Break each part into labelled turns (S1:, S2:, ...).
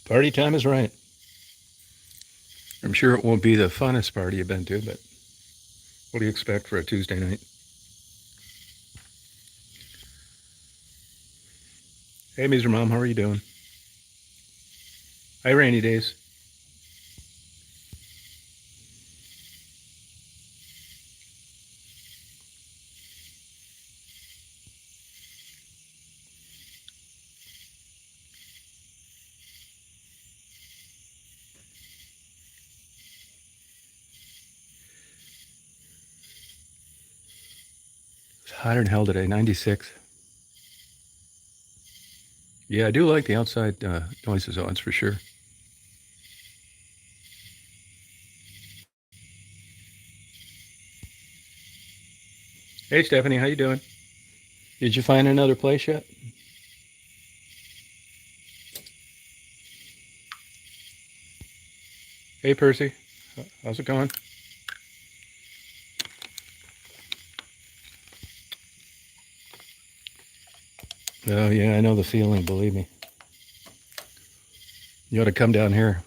S1: Party time is right. I'm sure it won't be the funnest party you've been to, but what do you expect for a Tuesday night? Hey, Mr. Mom, how are you doing? Hi, Rainy Days. It's hotter than hell today, 96. Yeah, I do like the outside noises, though, that's for sure. Hey, Stephanie, how you doing? Did you find another place yet? Hey, Percy, how's it going? Oh, yeah, I know the feeling, believe me. You ought to come down here.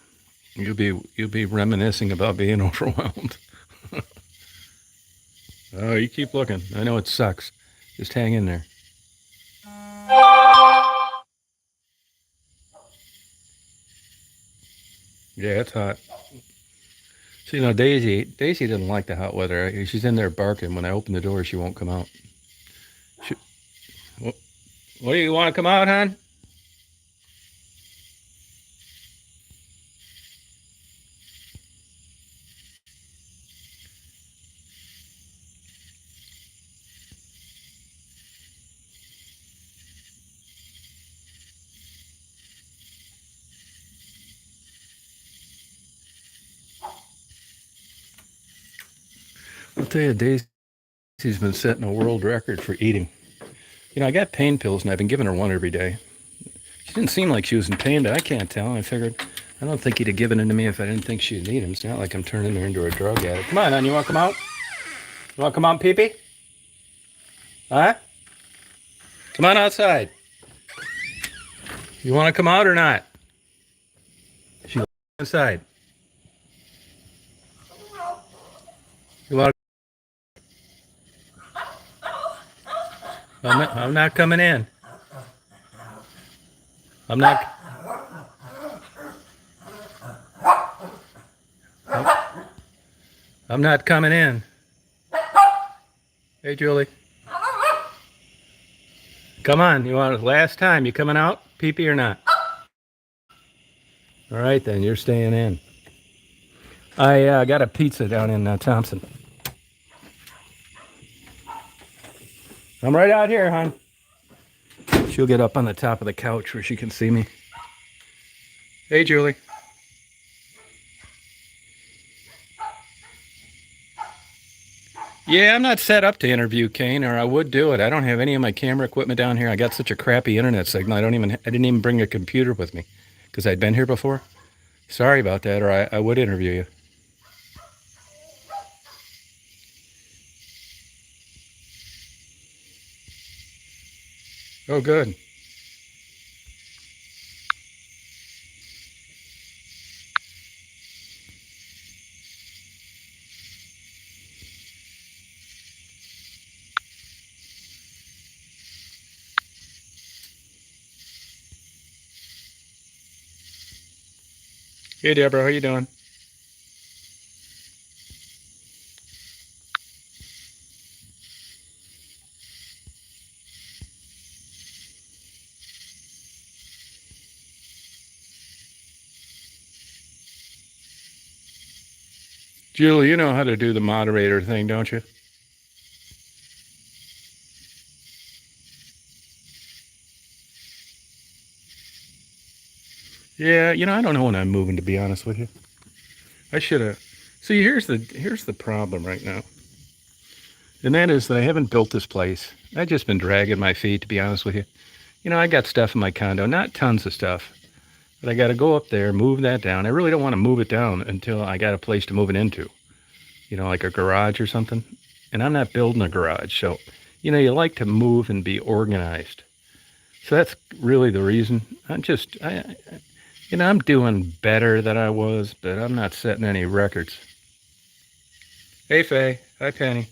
S1: You'll be reminiscing about being overwhelmed. Oh, you keep looking. I know it sucks. Just hang in there. Yeah, it's hot. So, Daisy doesn't like the hot weather. She's in there barking. When I open the door, she won't come out. She, what do you want to come out, hon? I'll tell you, Daisy's been setting a world record for eating. I got pain pills, and I've been giving her one every day. She didn't seem like she was in pain, but I can't tell. I figured, I don't think he'd have given them to me if I didn't think she'd need them. It's not like I'm turning her into a drug addict. Come on, hon, you want to come out? You want to come out, pee-pee? Huh? Come on outside. You want to come out or not? She inside. You want? I'm not coming in. I'm not. I'm not coming in. Hey, Julie. Come on. You want last time? You coming out, pee-pee or not? All right, then. You're staying in. I got a pizza down in Thompson. I'm right out here, hon. She'll get up on the top of the couch where she can see me. Hey, Julie. Yeah, I'm not set up to interview Kane, or I would do it. I don't have any of my camera equipment down here. I got such a crappy internet signal. I didn't even bring a computer with me because I'd been here before. Sorry about that, or I would interview you. Oh, good. Hey, Deborah, how you doing? Julie, you know how to do the moderator thing, don't you? Yeah, I don't know when I'm moving, to be honest with you. I should have. See, here's the problem right now, and that is that I haven't built this place. I've just been dragging my feet, to be honest with you. I got stuff in my condo, not tons of stuff, but I got to go up there, move that down. I really don't want to move it down until I got a place to move it into, like a garage or something. And I'm not building a garage, so you like to move and be organized. So that's really the reason. I'm doing better than I was, but I'm not setting any records. Hey, Faye. Hi, Penny.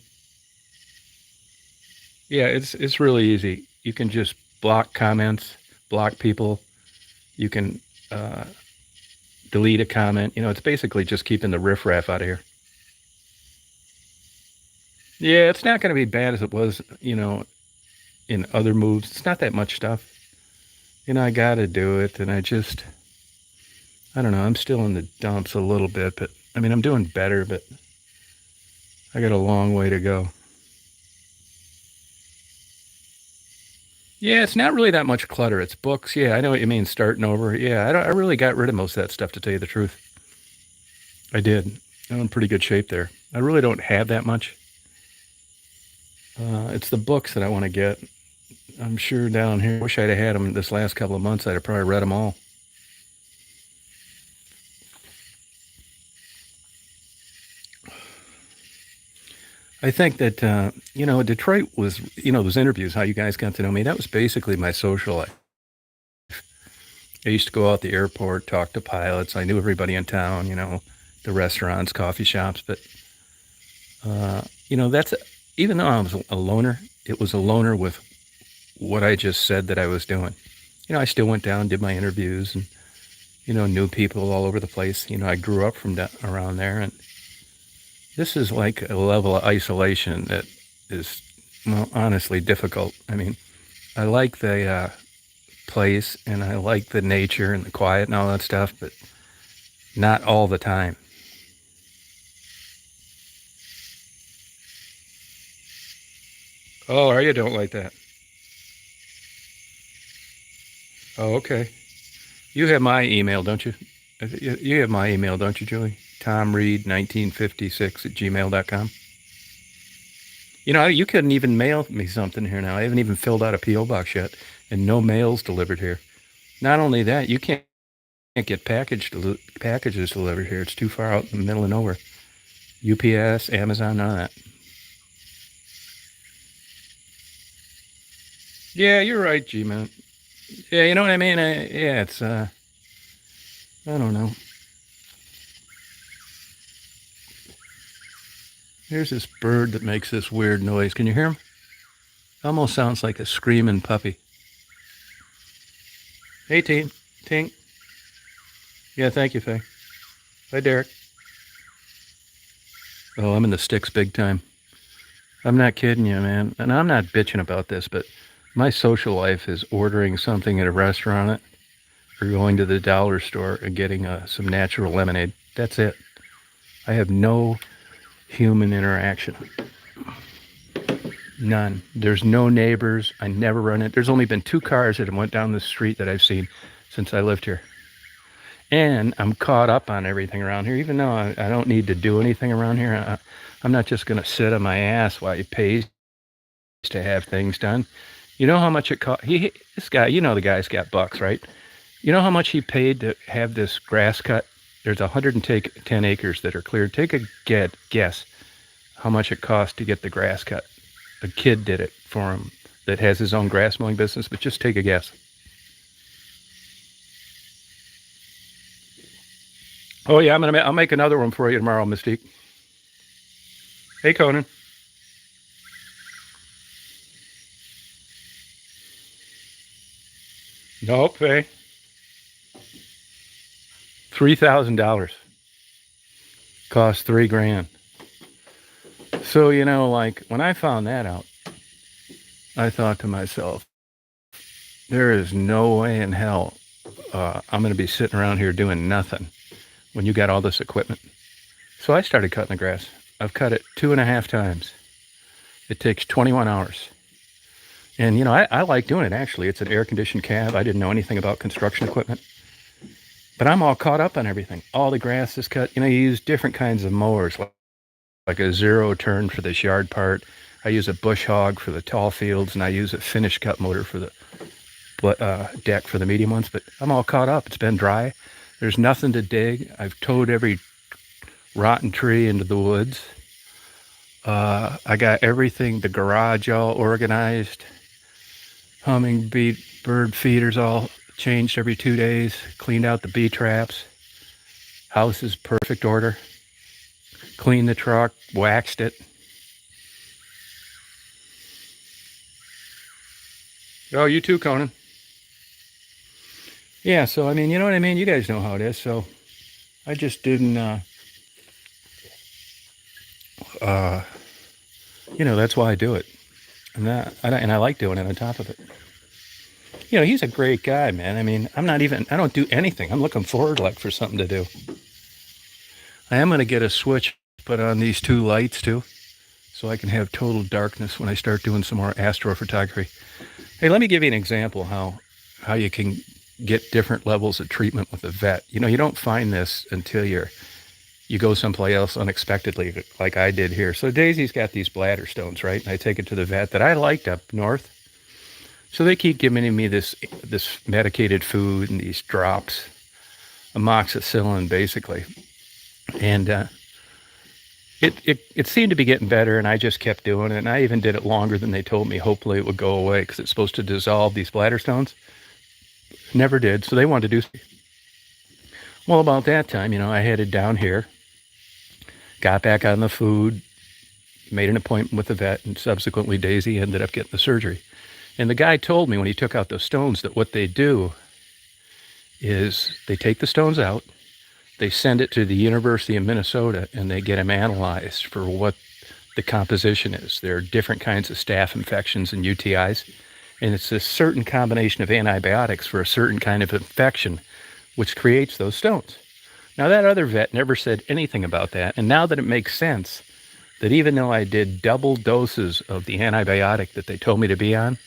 S1: Yeah, it's really easy. You can just block comments, block people. You can uh, delete a comment. It's basically just keeping the riffraff out of here. Yeah, it's not going to be bad as it was, in other moves. It's not that much stuff. I got to do it, and I don't know. I'm still in the dumps a little bit, but I mean, I'm doing better, but I got a long way to go. Yeah, it's not really that much clutter. It's books. Yeah, I know what you mean, starting over. Yeah, I really got rid of most of that stuff, to tell you the truth. I did. I'm in pretty good shape there. I really don't have that much. It's the books that I want to get. I'm sure down here, I wish I'd have had them this last couple of months. I'd have probably read them all. I think that, Detroit was, those interviews, how you guys got to know me, that was basically my social life. I used to go out the airport, talk to pilots. I knew everybody in town, the restaurants, coffee shops. But, that's, even though I was a loner, it was a loner with what I just said that I was doing. I still went down, did my interviews, and, knew people all over the place. I grew up from around there. And this is like a level of isolation that is, well, honestly difficult. I mean, I like the place and I like the nature and the quiet and all that stuff, but not all the time. Oh, are you don't like that? Oh, okay. You have my email, don't you? You have my email, don't you, Julie? TomReed1956 at gmail.com. You couldn't even mail me something here now. I haven't even filled out a P.O. box yet, and no mail's delivered here. Not only that, you can't get packages delivered here. It's too far out in the middle of nowhere. UPS, Amazon, none of that. Yeah, you're right, G-Man. Yeah, you know what I mean? Yeah, it's, I don't know. Here's this bird that makes this weird noise. Can you hear him? Almost sounds like a screaming puppy. Hey, Tink. Tink. Yeah, thank you, Faye. Hi, Derek. Oh, I'm in the sticks big time. I'm not kidding you, man. And I'm not bitching about this, but my social life is ordering something at a restaurant or going to the dollar store and getting some natural lemonade. That's it. I have no human interaction. None. There's no neighbors. I never run it. There's only been 2 cars that have went down the street that I've seen since I lived here. And I'm caught up on everything around here, even though I don't need to do anything around here. I'm not just going to sit on my ass while he pays to have things done. You know how much it cost? This guy, the guy's got bucks, right? You know how much he paid to have this grass cut? There's 110 acres that are cleared. Take a guess how much it cost to get the grass cut. A kid did it for him that has his own grass mowing business, but just take a guess. Oh yeah, I'll make another one for you tomorrow, Mystique. Hey, Conan. Nope, hey. $3,000. Cost 3 grand. So, like when I found that out, I thought to myself, there is no way in hell I'm going to be sitting around here doing nothing when you got all this equipment. So I started cutting the grass. I've cut it 2.5 times. It takes 21 hours. And, I like doing it, actually. It's an air-conditioned cab. I didn't know anything about construction equipment. But I'm all caught up on everything. All the grass is cut. You use different kinds of mowers, like a zero turn for this yard part. I use a bush hog for the tall fields, and I use a finish cut motor for the deck for the medium ones. But I'm all caught up. It's been dry. There's nothing to dig. I've towed every rotten tree into the woods. I got everything, the garage all organized. Hummingbird feeders all changed every 2 days, cleaned out the bee traps, house is perfect order, cleaned the truck, waxed it. Oh, you too, Conan. Yeah, so I mean, you know what I mean? You guys know how it is. So I just didn't, uh, that's why I do it. And I like doing it on top of it. He's a great guy, man. I mean, I don't do anything. I'm looking forward for something to do. I am going to get a switch put on these 2 lights too, so I can have total darkness when I start doing some more astrophotography. Hey, let me give you an example how you can get different levels of treatment with a vet. You don't find this until you go someplace else unexpectedly, like I did here. So Daisy's got these bladder stones, right? And I take it to the vet that I liked up north. So they keep giving me this medicated food and these drops, amoxicillin basically. And it seemed to be getting better, and I just kept doing it. And I even did it longer than they told me. Hopefully it would go away because it's supposed to dissolve these bladder stones. Never did. So they wanted to do. Well, about that time, I headed down here, got back on the food, made an appointment with the vet, and subsequently Daisy ended up getting the surgery. And the guy told me when he took out those stones that what they do is they take the stones out, they send it to the University of Minnesota, and they get them analyzed for what the composition is. There are different kinds of staph infections and UTIs, and it's a certain combination of antibiotics for a certain kind of infection which creates those stones. Now, that other vet never said anything about that, and now that it makes sense that even though I did double doses of the antibiotic that they told me to be on,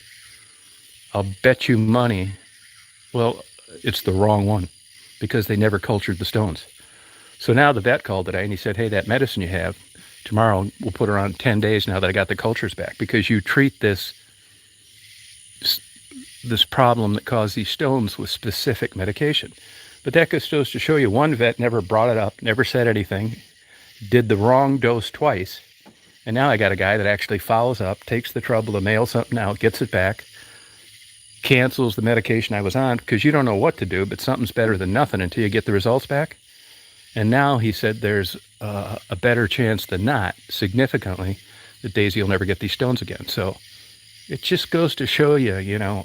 S1: I'll bet you money, well, it's the wrong one because they never cultured the stones. So now the vet called today and he said, hey, that medicine you have, tomorrow we'll put her on 10 days now that I got the cultures back, because you treat this problem that caused these stones with specific medication. But that goes to show you, one vet never brought it up, never said anything, did the wrong dose twice. And now I got a guy that actually follows up, takes the trouble to mail something out, gets it back, cancels the medication I was on, because you don't know what to do, but something's better than nothing until you get the results back. And now he said there's a better chance than not, significantly, that Daisy will never get these stones again. So it just goes to show you,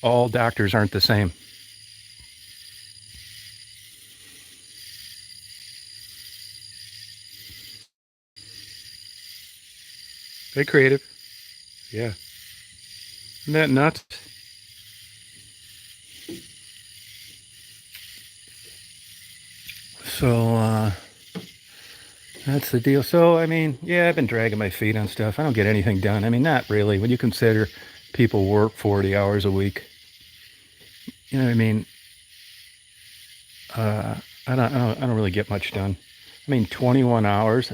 S1: all doctors aren't the same. Hey, creative. Yeah. Isn't that nuts? So, that's the deal. So, I mean, yeah, I've been dragging my feet on stuff. I don't get anything done. I mean, not really. When you consider people work 40 hours a week, you know what I mean? I don't really get much done. I mean, 21 hours.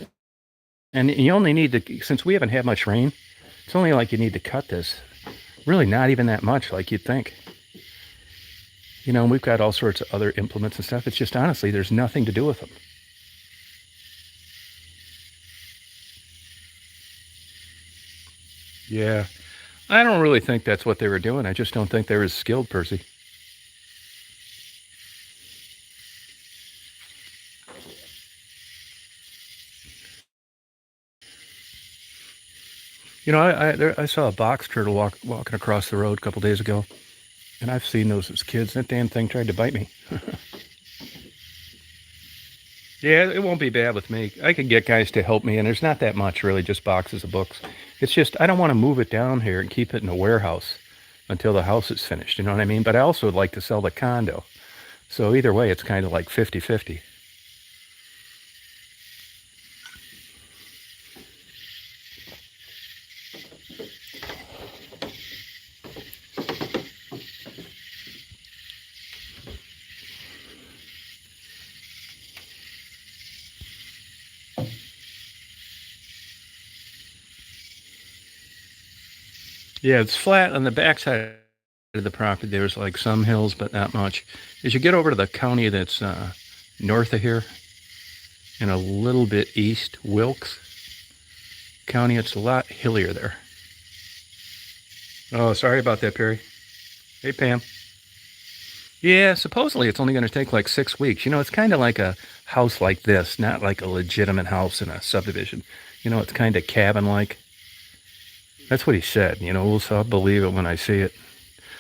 S1: And you only need to, since we haven't had much rain, it's only like you need to cut this. Really not even that much like you'd think. And we've got all sorts of other implements and stuff. It's just, honestly, there's nothing to do with them. Yeah. I don't really think that's what they were doing. I just don't think they're as skilled, Percy. I saw a box turtle walking across the road a couple days ago, and I've seen those as kids. That damn thing tried to bite me. Yeah, it won't be bad with me. I can get guys to help me, and there's not that much, really, just boxes of books. It's just, I don't want to move it down here and keep it in a warehouse until the house is finished, you know what I mean? But I also would like to sell the condo. So either way, it's kind of like 50-50. Yeah, it's flat on the backside of the property. There's like some hills, but not much. As you get over to the county that's north of here and a little bit east, Wilkes County, it's a lot hillier there. Oh, sorry about that, Perry. Hey, Pam. Yeah, supposedly it's only going to take like 6 weeks. It's kind of like a house like this, not like a legitimate house in a subdivision. It's kind of cabin-like. That's what he said. So I'll believe it when I see it.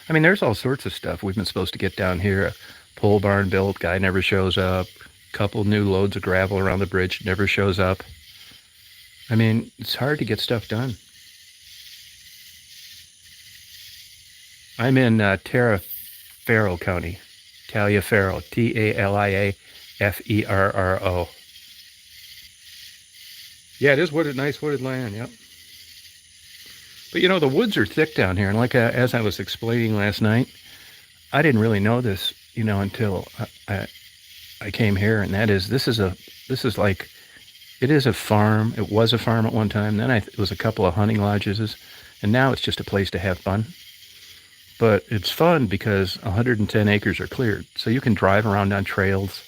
S1: I mean, there's all sorts of stuff we've been supposed to get down here. A pole barn built, guy never shows up. Couple new loads of gravel around the bridge, never shows up. I mean, it's hard to get stuff done. I'm in Taliaferro County. Taliaferro, Taliaferro. Yeah, it is wooded, nice wooded land, yep. But the woods are thick down here, and like as I was explaining last night, I didn't really know this, until I came here, and that is this is like, it is a farm. It was a farm at one time. Then it was a couple of hunting lodges, and now it's just a place to have fun. But it's fun because 110 acres are cleared, so you can drive around on trails.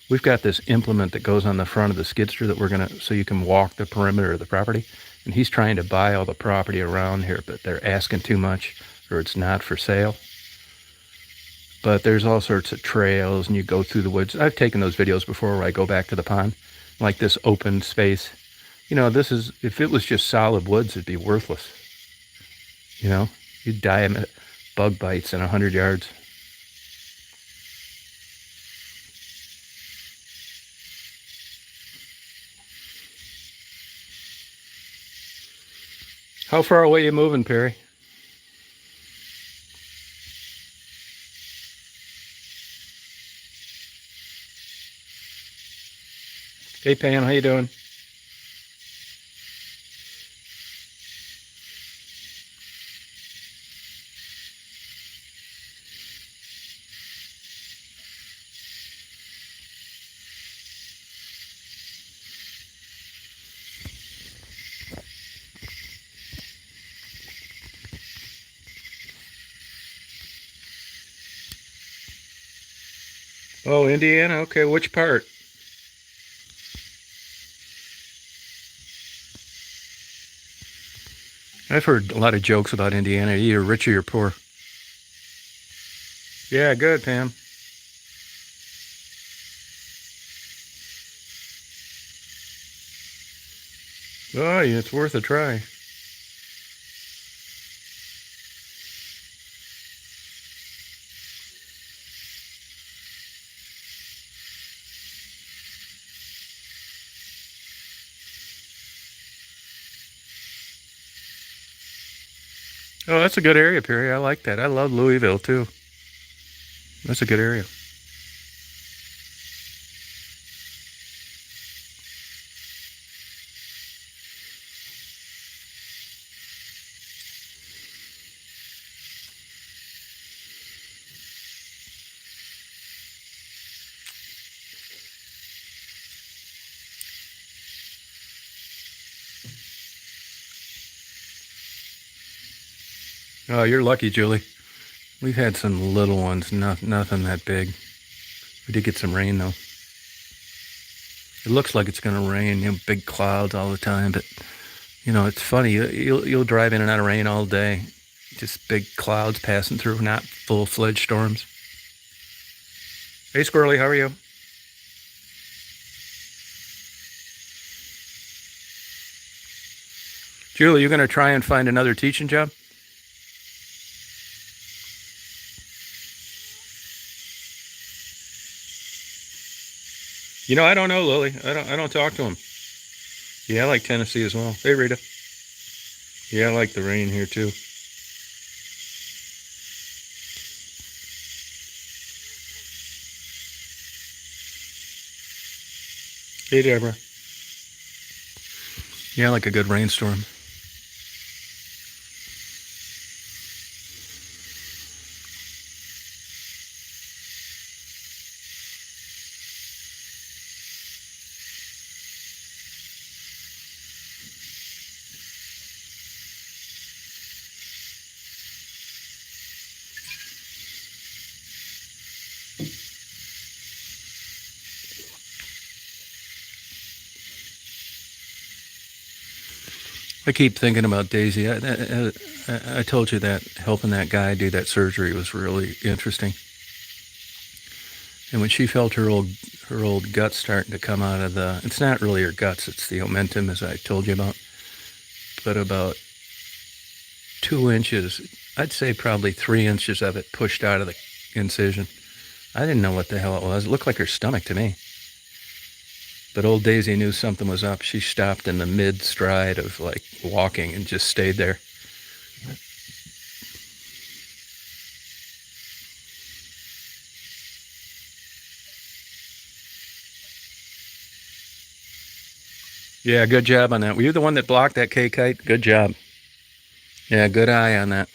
S1: We've got this implement that goes on the front of the skidster that so you can walk the perimeter of the property. And he's trying to buy all the property around here, but they're asking too much, or it's not for sale. But there's all sorts of trails, and you go through the woods. I've taken those videos before where I go back to the pond, like this open space. If it was just solid woods, it'd be worthless. You'd die of bug bites in 100 yards. How far away are you moving, Perry? Hey, Pam, how you doing? Oh, Indiana? Okay, which part? I've heard a lot of jokes about Indiana. You're rich or you're poor. Yeah, good, Pam. Oh, yeah, it's worth a try. Oh, that's a good area, Perry. I like that. I love Louisville, too. That's a good area. Oh, you're lucky, Julie. We've had some little ones, nothing that big. We did get some rain, though. It looks like it's going to rain, big clouds all the time, but, it's funny. You'll drive in and out of rain all day. Just big clouds passing through, not full-fledged storms. Hey, Squirrely, how are you? Julie, you going to try and find another teaching job? I don't know, Lily. I don't talk to him. Yeah, I like Tennessee as well. Hey, Rita. Yeah, I like the rain here too. Hey, Deborah. Yeah, I like a good rainstorm. I keep thinking about Daisy. I told you that helping that guy do that surgery was really interesting. And when she felt her old guts starting to come out of the, it's not really her guts, it's the omentum, as I told you about, but about 2 inches, I'd say probably 3 inches of it pushed out of the incision. I didn't know what the hell it was. It looked like her stomach to me. But old Daisy knew something was up. She stopped in the mid-stride of like walking and just stayed there. Yeah, good job on that. Were you the one that blocked that K-kite? Good job. Yeah, good eye on that.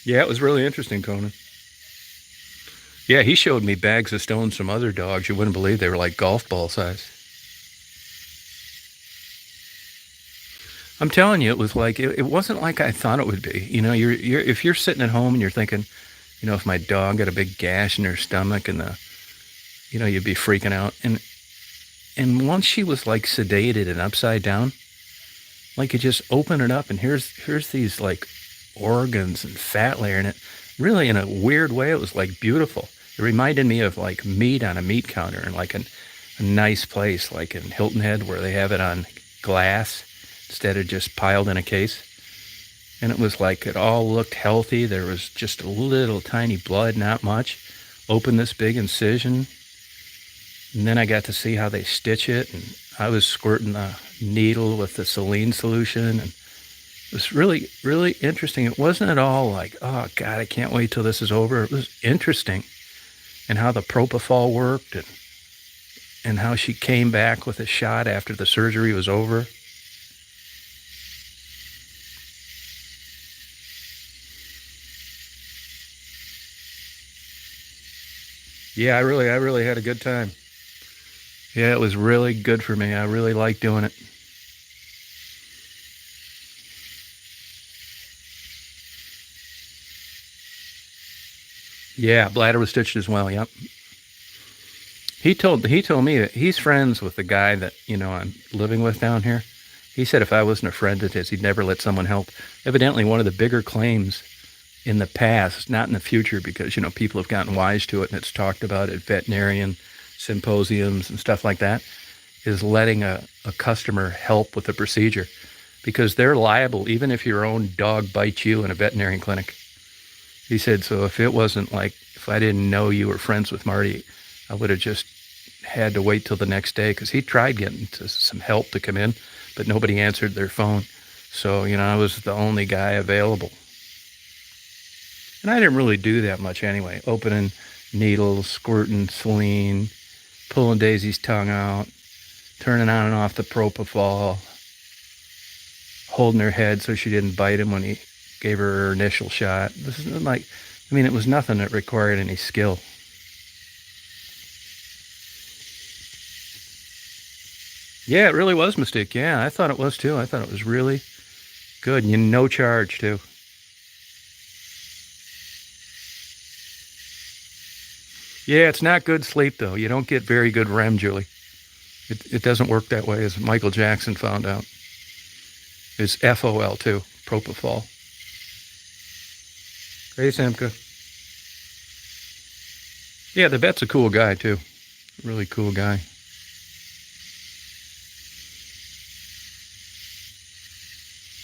S1: Yeah, it was really interesting, Conan. Yeah, he showed me bags of stones from other dogs. You wouldn't believe they were like golf ball size. I'm telling you, it was like it wasn't like I thought it would be. You know, you're if you're sitting at home and you're thinking, you know, if my dog got a big gash in her stomach and the, you know, you'd be freaking out. And once she was like sedated and upside down, like you just open it up and here's these like organs and fat layer in it. Really, in a weird way, it was like beautiful. It reminded me of like meat on a meat counter in like a nice place, like in Hilton Head, where they have it on glass instead of just piled in a case. And it was like it all looked healthy. There was just a little tiny blood, not much. Open this big incision, and then I got to see how they stitch it, and I was squirting the needle with the saline solution, and it was really, really interesting. It wasn't at all like, oh God, I can't wait till this is over. It was interesting, and how the propofol worked, and how she came back with a shot after the surgery was over. Yeah, I really had a good time. Yeah, it was really good for me. I really liked doing it. Yeah, bladder was stitched as well. Yep. He told me that he's friends with the guy that, you know, I'm living with down here. He said if I wasn't a friend of his, he'd never let someone help. Evidently, one of the bigger claims in the past, not in the future, because, you know, people have gotten wise to it and it's talked about at veterinarian symposiums and stuff like that, is letting a customer help with the procedure, because they're liable even if your own dog bites you in a veterinarian clinic. He said, so if it wasn't like, if I didn't know you were friends with Marty, I would have just had to wait till the next day, because he tried getting to some help to come in, but nobody answered their phone. So, you know, I was the only guy available. And I didn't really do that much anyway. Opening needles, squirting saline, pulling Daisy's tongue out, turning on and off the propofol, holding her head so she didn't bite him when he gave her initial shot. This is like, I mean, it was nothing that required any skill. Yeah, it really was Mystique. Yeah, I thought it was too. I thought it was really good. And you no charge too. Yeah, it's not good sleep though. You don't get very good REM, Julie. It doesn't work that way, as Michael Jackson found out. It's FOL too, propofol. Hey, Samka. Yeah, the vet's a cool guy too. Really cool guy.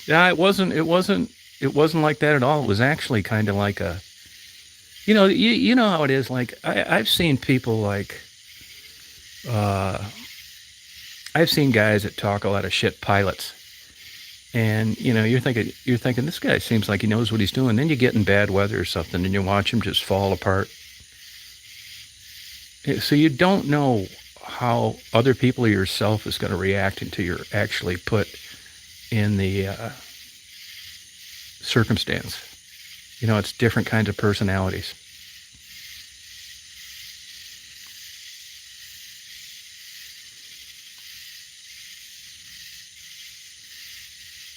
S1: Yeah, it wasn't like that at all. It was actually kind of like a, you know, you know how it is. Like I've seen people like, uh, I've seen guys that talk a lot of shit, pilots, and you know, you're thinking this guy seems like he knows what he's doing. Then you get in bad weather or something, and you watch him just fall apart. So you don't know how other people or yourself is going to react until you're actually put in the circumstance. You know, it's different kinds of personalities.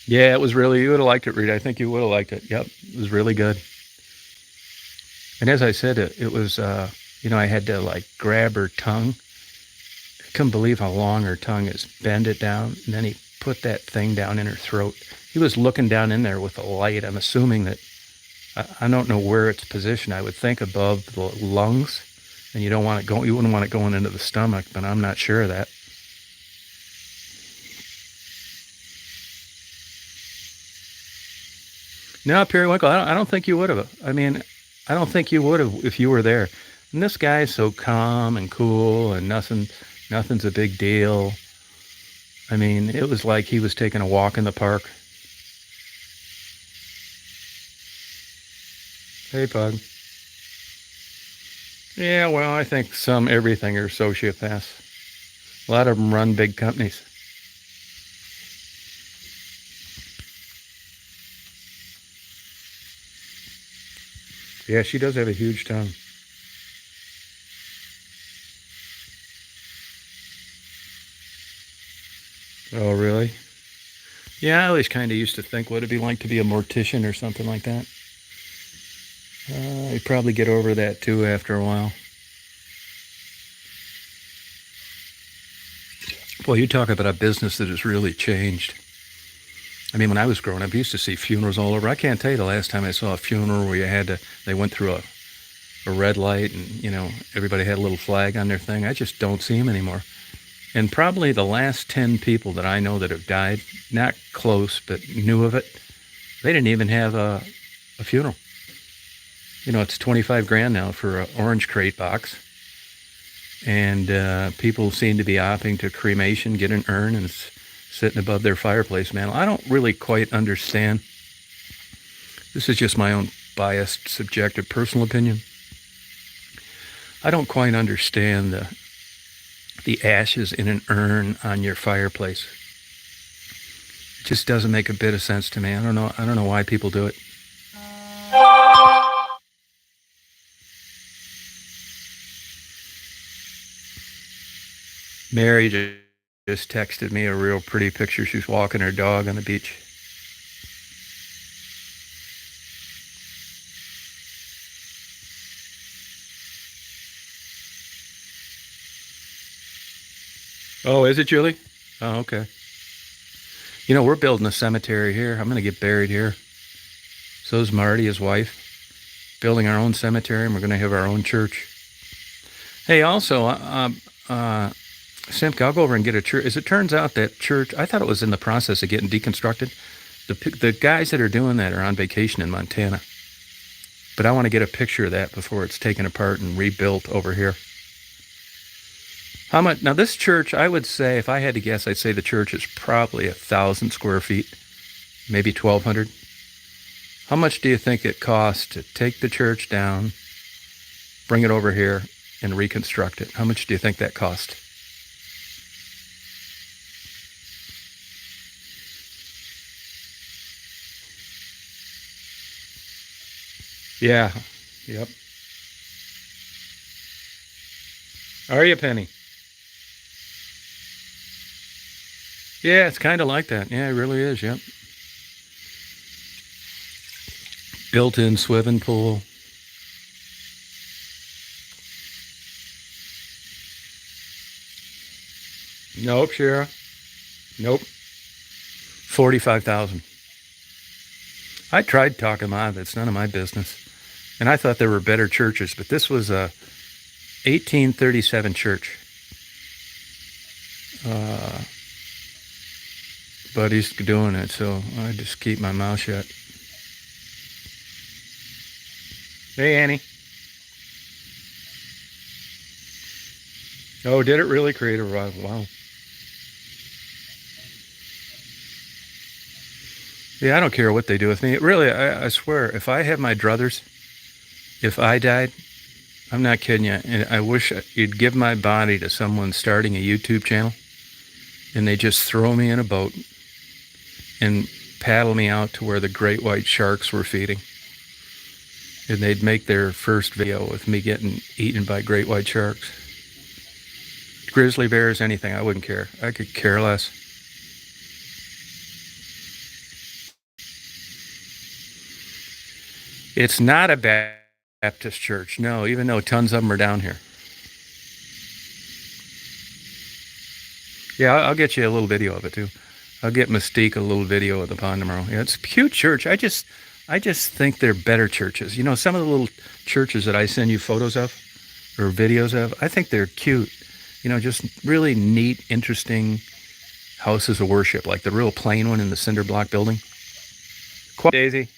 S1: Yeah, it was really, you would have liked it, Reed. I think you would have liked it. Yep, it was really good. And as I said, it was, you know, I had to like grab her tongue. I couldn't believe how long her tongue is, bend it down, and then he put that thing down in her throat. He was looking down in there with a light. I'm assuming that, I don't know where it's positioned. I would think above the lungs, and you wouldn't want it going into the stomach, but I'm not sure of that. No, periwinkle, I don't think you would have. I mean, I don't think you would have if you were there. And this guy's so calm and cool, and nothing's a big deal. I mean, it was like he was taking a walk in the park. Hey, Pug. Yeah, well, I think everything are sociopaths. A lot of them run big companies. Yeah, she does have a huge tongue. Oh, really? Yeah, I always kind of used to think what it'd be like to be a mortician or something like that. You'd probably get over that too after a while. Well, you talk about a business that has really changed. I mean, when I was growing up, I used to see funerals all over. I can't tell you the last time I saw a funeral where they went through a red light and, everybody had a little flag on their thing. I just don't see them anymore. And probably the last 10 people that I know that have died, not close, but knew of it, they didn't even have a funeral. It's 25 grand now for an orange crate box. And people seem to be opting to cremation, get an urn, and it's sitting above their fireplace mantle. I don't really quite understand. This is just my own biased, subjective, personal opinion. I don't quite understand the ashes in an urn on your fireplace. It just doesn't make a bit of sense to me. I don't know why people do it. Mary just texted me a real pretty picture. She's walking her dog on the beach. Oh, is it, Julie? Oh, okay. We're building a cemetery here. I'm going to get buried here. So is Marty, his wife. Building our own cemetery, and we're going to have our own church. Hey, also, Simka, I'll go over and get a church. As it turns out, that church, I thought it was in the process of getting deconstructed. The guys that are doing that are on vacation in Montana. But I want to get a picture of that before it's taken apart and rebuilt over here. How much? Now, this church, I would say, if I had to guess, I'd say the church is probably 1,000 square feet, maybe 1,200. How much do you think it costs to take the church down, bring it over here, and reconstruct it? How much do you think that cost? Yeah. Yep. Are you, Penny? Yeah, it's kind of like that. Yeah, it really is. Yep. Built-in swimming pool. Nope, Shara. Nope. 45,000. I tried talking them out of it. It's none of my business. And I thought there were better churches, but this was a 1837 church. But he's doing it, so I just keep my mouth shut. Hey, Annie. Oh, did it really create a rival? Wow. Yeah, I don't care what they do with me. Really, I swear, if I had my druthers, if I died, I'm not kidding you, and I wish you'd give my body to someone starting a YouTube channel, and they just throw me in a boat and paddle me out to where the great white sharks were feeding. And they'd make their first video with me getting eaten by great white sharks. Grizzly bears, anything, I wouldn't care. I could care less. It's not a Baptist church, no, even though tons of them are down here. Yeah, I'll get you a little video of it too. I'll get Mystique a little video of the pond tomorrow. Yeah, it's a cute church. I just think they're better churches. You know, some of the little churches that I send you photos of or videos of, I think they're cute. You know, just really neat, interesting houses of worship, like the real plain one in the cinder block building. Daisy.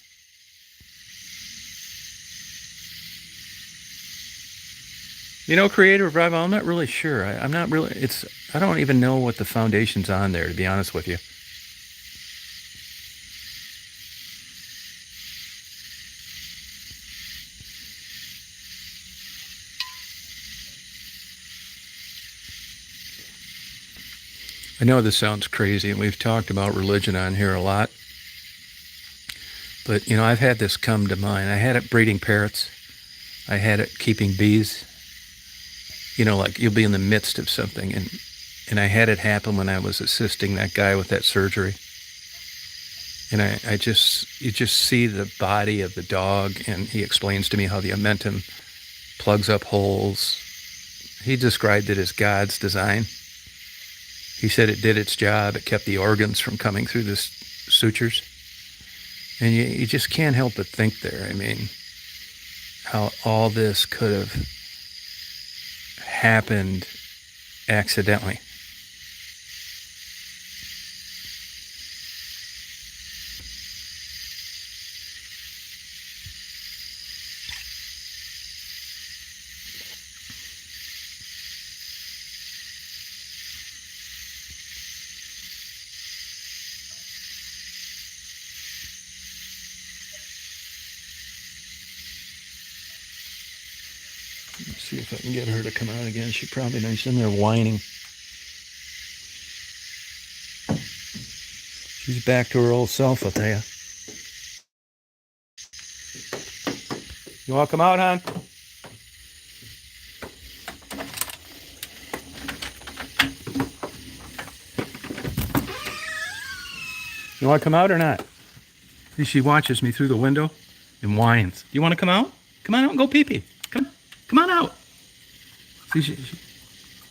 S1: You know, Creative Revival, I'm not really sure. I'm not really, I don't even know what the foundation's on there, to be honest with you. I know this sounds crazy, and we've talked about religion on here a lot. But, you know, I've had this come to mind. I had it breeding parrots. I had it keeping bees. You know, like you'll be in the midst of something. And I had it happen when I was assisting that guy with that surgery. And you just see the body of the dog, and he explains to me how the omentum plugs up holes. He described it as God's design. He said it did its job. It kept the organs from coming through the sutures. And you just can't help but think there. I mean, how all this could have happened accidentally. Let's see if I can get her to come out again. She probably knows she's in there whining. She's back to her old self, I'll tell you. You want to come out, hon? You want to come out or not? See, she watches me through the window and whines. Do you want to come out? Come on out and go pee-pee. Come on out. See,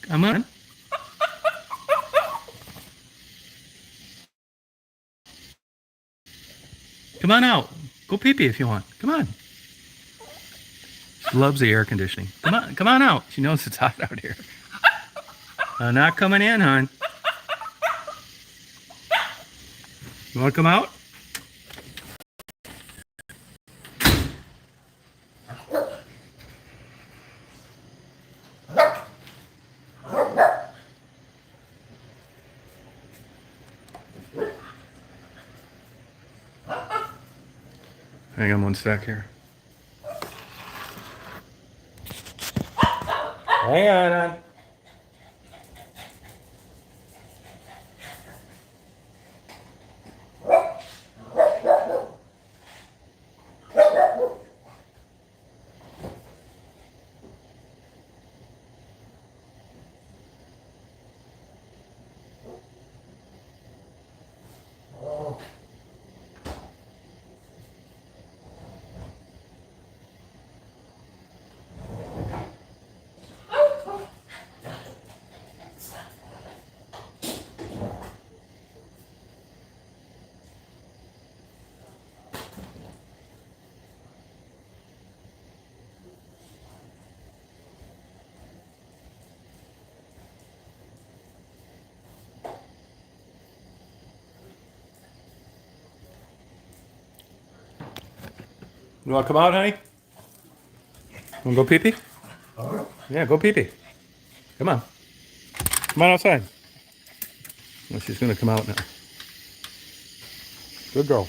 S1: come on. Come on out. Go pee-pee if you want. Come on. She loves the air conditioning. Come on out. She knows it's hot out here. Not coming in, hon. You want to come out? Hang on one sec here. Hang on. You want to come out, honey? Want to go pee-pee? Yeah, go pee-pee. Come on. Come on outside. Well, she's going to come out now. Good girl.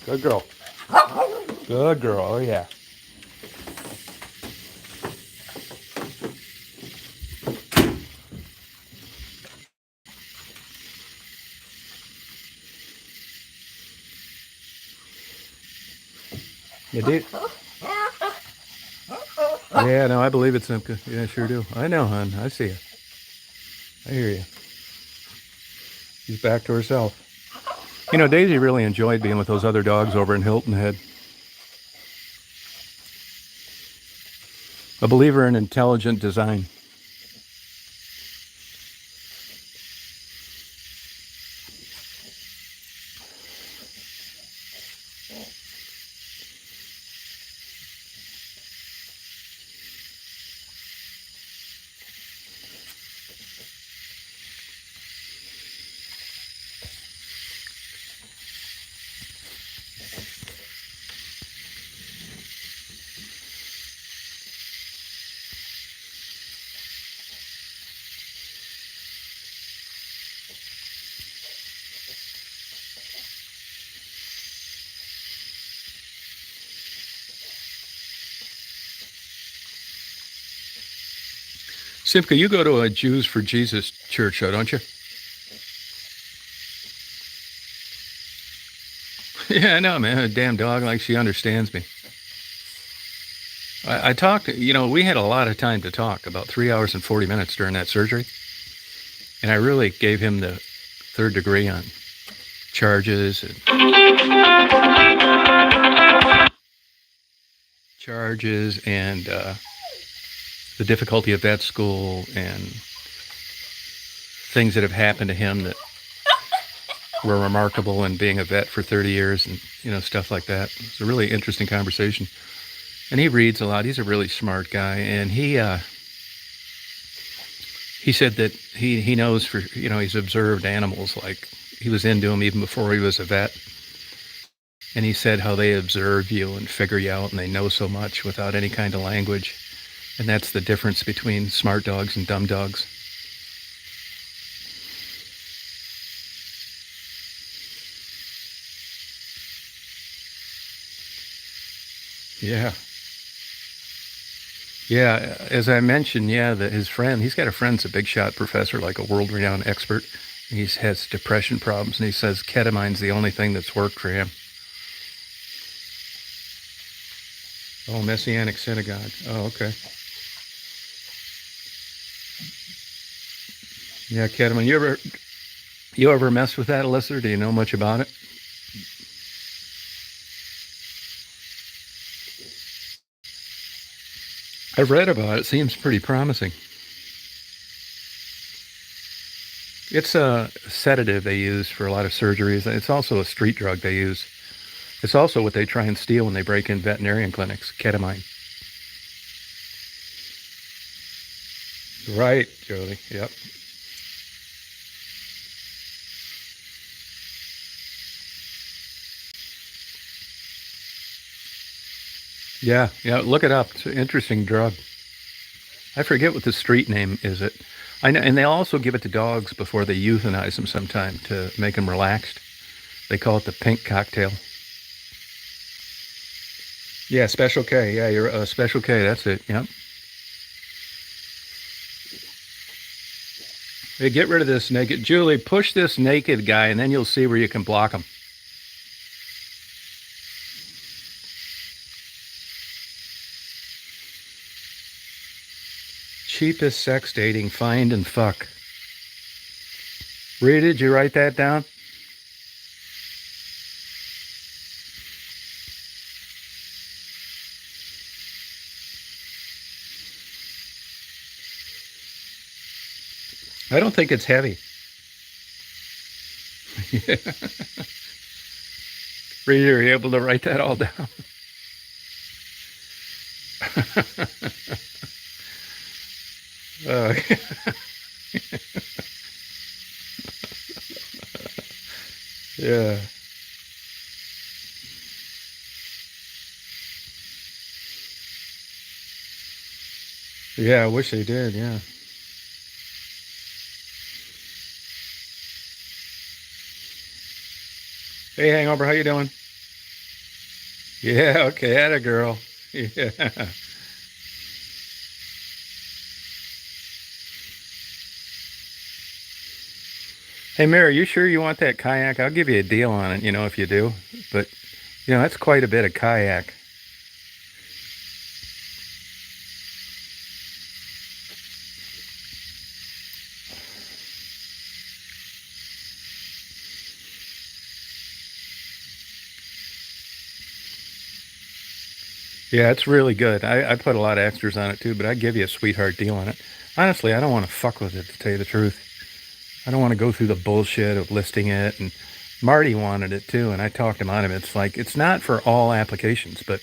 S1: Good girl. Good girl. Oh, yeah. You did? Yeah, no, I believe it's Simca. Yeah, I sure do. I know, hon. I see you. I hear you. She's back to herself. You know, Daisy really enjoyed being with those other dogs over in Hilton Head. A believer in intelligent design. Simka, you go to a Jews for Jesus church, though, don't you? Yeah, I know, man. A damn dog like she understands me. I talked, we had a lot of time to talk, about 3 hours and 40 minutes during that surgery. And I really gave him the third degree on charges and the difficulty of vet school and things that have happened to him that were remarkable in being a vet for 30 years and, stuff like that. It's a really interesting conversation. And he reads a lot. He's a really smart guy. And he said that he knows he's observed animals, like he was into them even before he was a vet. And he said how they observe you and figure you out, and they know so much without any kind of language. And that's the difference between smart dogs and dumb dogs. Yeah. Yeah, as I mentioned, that he's got a friend that's a big shot professor, like a world-renowned expert. He has depression problems, and he says ketamine's the only thing that's worked for him. Oh, Messianic Synagogue. Oh, okay. Yeah, ketamine. You ever mess with that, Alyssa? Do you know much about it? I've read about it. It seems pretty promising. It's a sedative they use for a lot of surgeries. It's also a street drug they use. It's also what they try and steal when they break in veterinarian clinics, ketamine. Right, Jody. Yep. Yeah, look it up. It's an interesting drug. I forget what the street name is. I know, and they also give it to dogs before they euthanize them sometime to make them relaxed. They call it the pink cocktail. Yeah, Special K. Yeah, you're Special K. That's it. Yep. Hey, get rid of this naked. Julie, push this naked guy, and then you'll see where you can block him. Cheapest sex dating, find and fuck. Rita, did you write that down? I don't think it's heavy. Rita, are you able to write that all down? Yeah. Yeah, I wish they did, yeah. Hey, Hangover, how you doing? Yeah, okay, atta girl. Yeah. Hey, Mary, you sure you want that kayak? I'll give you a deal on it, if you do. But, that's quite a bit of kayak. Yeah, it's really good. I put a lot of extras on it too, but I'd give you a sweetheart deal on it. Honestly, I don't want to fuck with it, to tell you the truth. I don't want to go through the bullshit of listing it. And Marty wanted it too, and I talked him out of it. It's like, it's not for all applications, but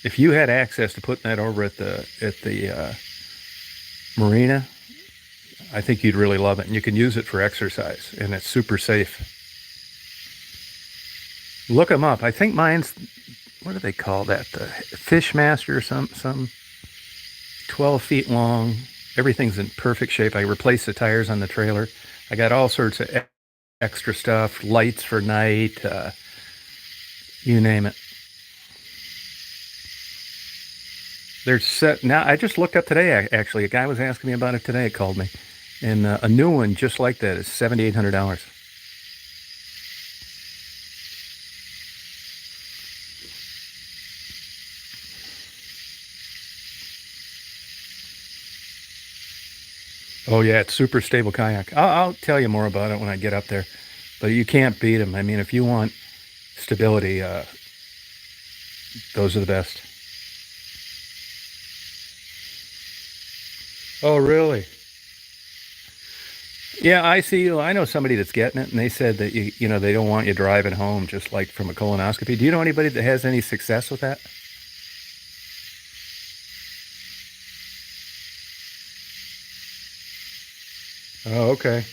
S1: if you had access to putting that over at the marina, I think you'd really love it. And you can use it for exercise, and it's super safe. Look them up. I think mine's, what do they call that? The Fishmaster or some 12 feet long. Everything's in perfect shape. I replaced the tires on the trailer. I got all sorts of extra stuff, lights for night, you name it. They're set now. I just looked up today. Actually, a guy was asking me about it today. Called me, and a new one just like that is $7,800. Oh yeah, it's super stable kayak. I'll tell you more about it when I get up there, but you can't beat them. I mean, if you want stability, those are the best. Oh really? Yeah, I see. I know somebody that's getting it, and they said that they don't want you driving home just like from a colonoscopy. Do you know anybody that has any success with that? Oh, okay.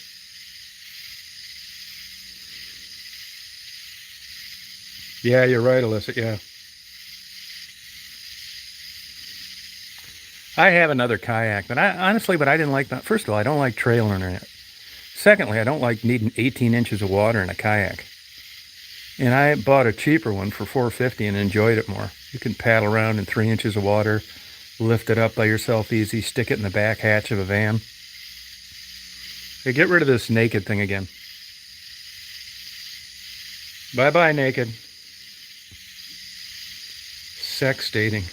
S1: Yeah, you're right, Alyssa. Yeah. I have another kayak, but I honestly, what I didn't like that. First of all, I don't like trailing in it. Secondly, I don't like needing 18 inches of water in a kayak. And I bought a cheaper one for 450 and enjoyed it more. You can paddle around in 3 inches of water, lift it up by yourself easy, stick it in the back hatch of a van. Hey, get rid of this naked thing again. Bye bye, naked. Sex dating.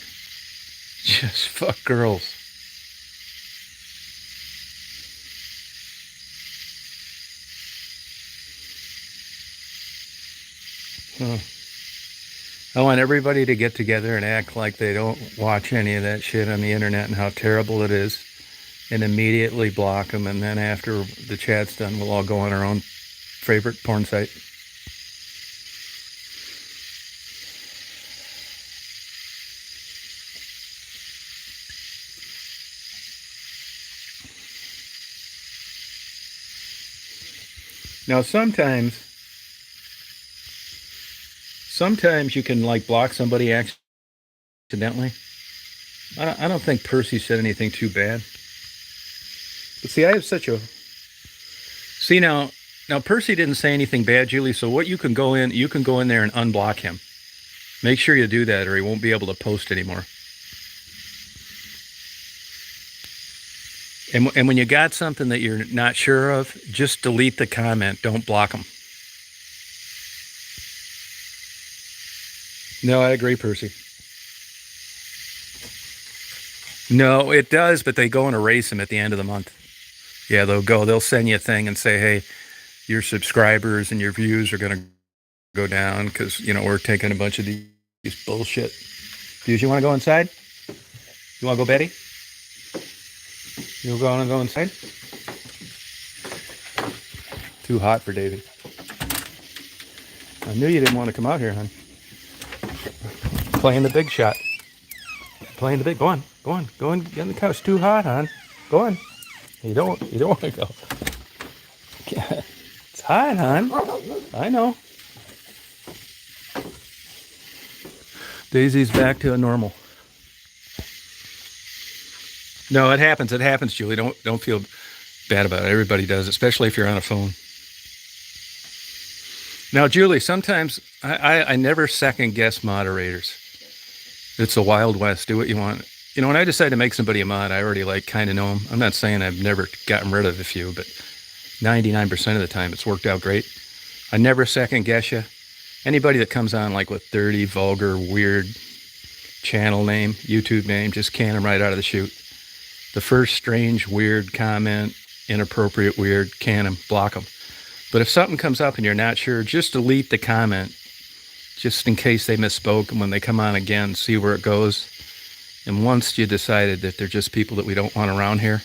S1: Just fuck girls. Huh. I want everybody to get together and act like they don't watch any of that shit on the internet and how terrible it is, and immediately block them. And then after the chat's done, we'll all go on our own favorite porn site. Now, sometimes you can like block somebody accidentally. I don't think Percy said anything too bad. But see, I have such a see now. Percy didn't say anything bad, Julie. So what you can go in there and unblock him. Make sure you do that, or he won't be able to post anymore. And when you got something that you're not sure of, just delete the comment. Don't block them. No, I agree, Percy. No, it does, but they go and erase them at the end of the month. Yeah, they'll send you a thing and say, hey, your subscribers and your views are going to go down because, we're taking a bunch of these bullshit. Do you want to go inside? You want to go, Betty? You want to go inside? Too hot for Davy. I knew you didn't want to come out here, hon. Playing the big shot. Playing the big. Go on. Get on the couch. Too hot, hon. Go on. You don't want to go. It's hot, hon. I know. Daisy's back to a normal. No, it happens. It happens, Julie. Don't feel bad about it. Everybody does, especially if you're on a phone. Now, Julie, sometimes I never second guess moderators. It's the Wild West. Do what you want. When I decide to make somebody a mod, I already kind of know them. I'm not saying I've never gotten rid of a few, but 99% of the time it's worked out great. I never second guess you. Anybody that comes on with dirty, vulgar, weird channel name, YouTube name, just can them right out of the chute. The first strange, weird comment, inappropriate, weird, can them, block them. But if something comes up and you're not sure, just delete the comment, just in case they misspoke. And when they come on again, see where it goes. And once you decided that they're just people that we don't want around here,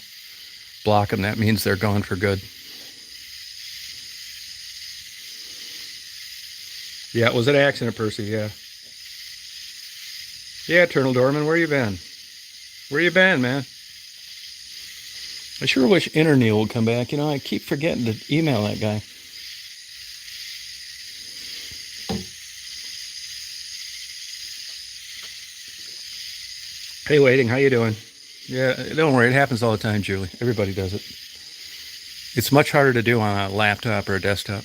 S1: block them. That means they're gone for good. Yeah, it was an accident, Percy, yeah. Yeah, Eternal Dorman, where you been? Where you been, man? I sure wish Interneil would come back. I keep forgetting to email that guy. Hey, Waiting, how you doing? Yeah, don't worry. It happens all the time, Julie. Everybody does it. It's much harder to do on a laptop or a desktop.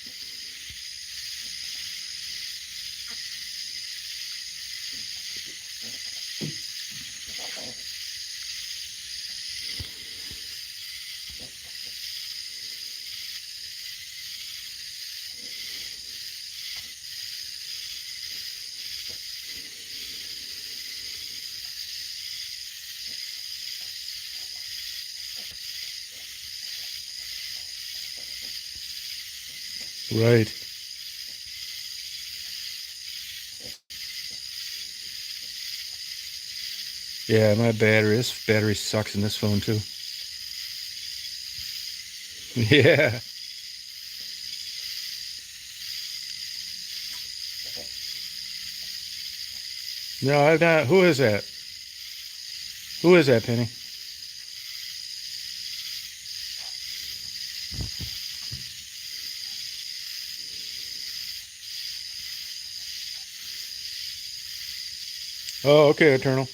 S1: Right. Yeah, my battery. This battery sucks in this phone too. Yeah. No, I've not. Who is that? Who is that, Penny? Oh, okay, Eternal.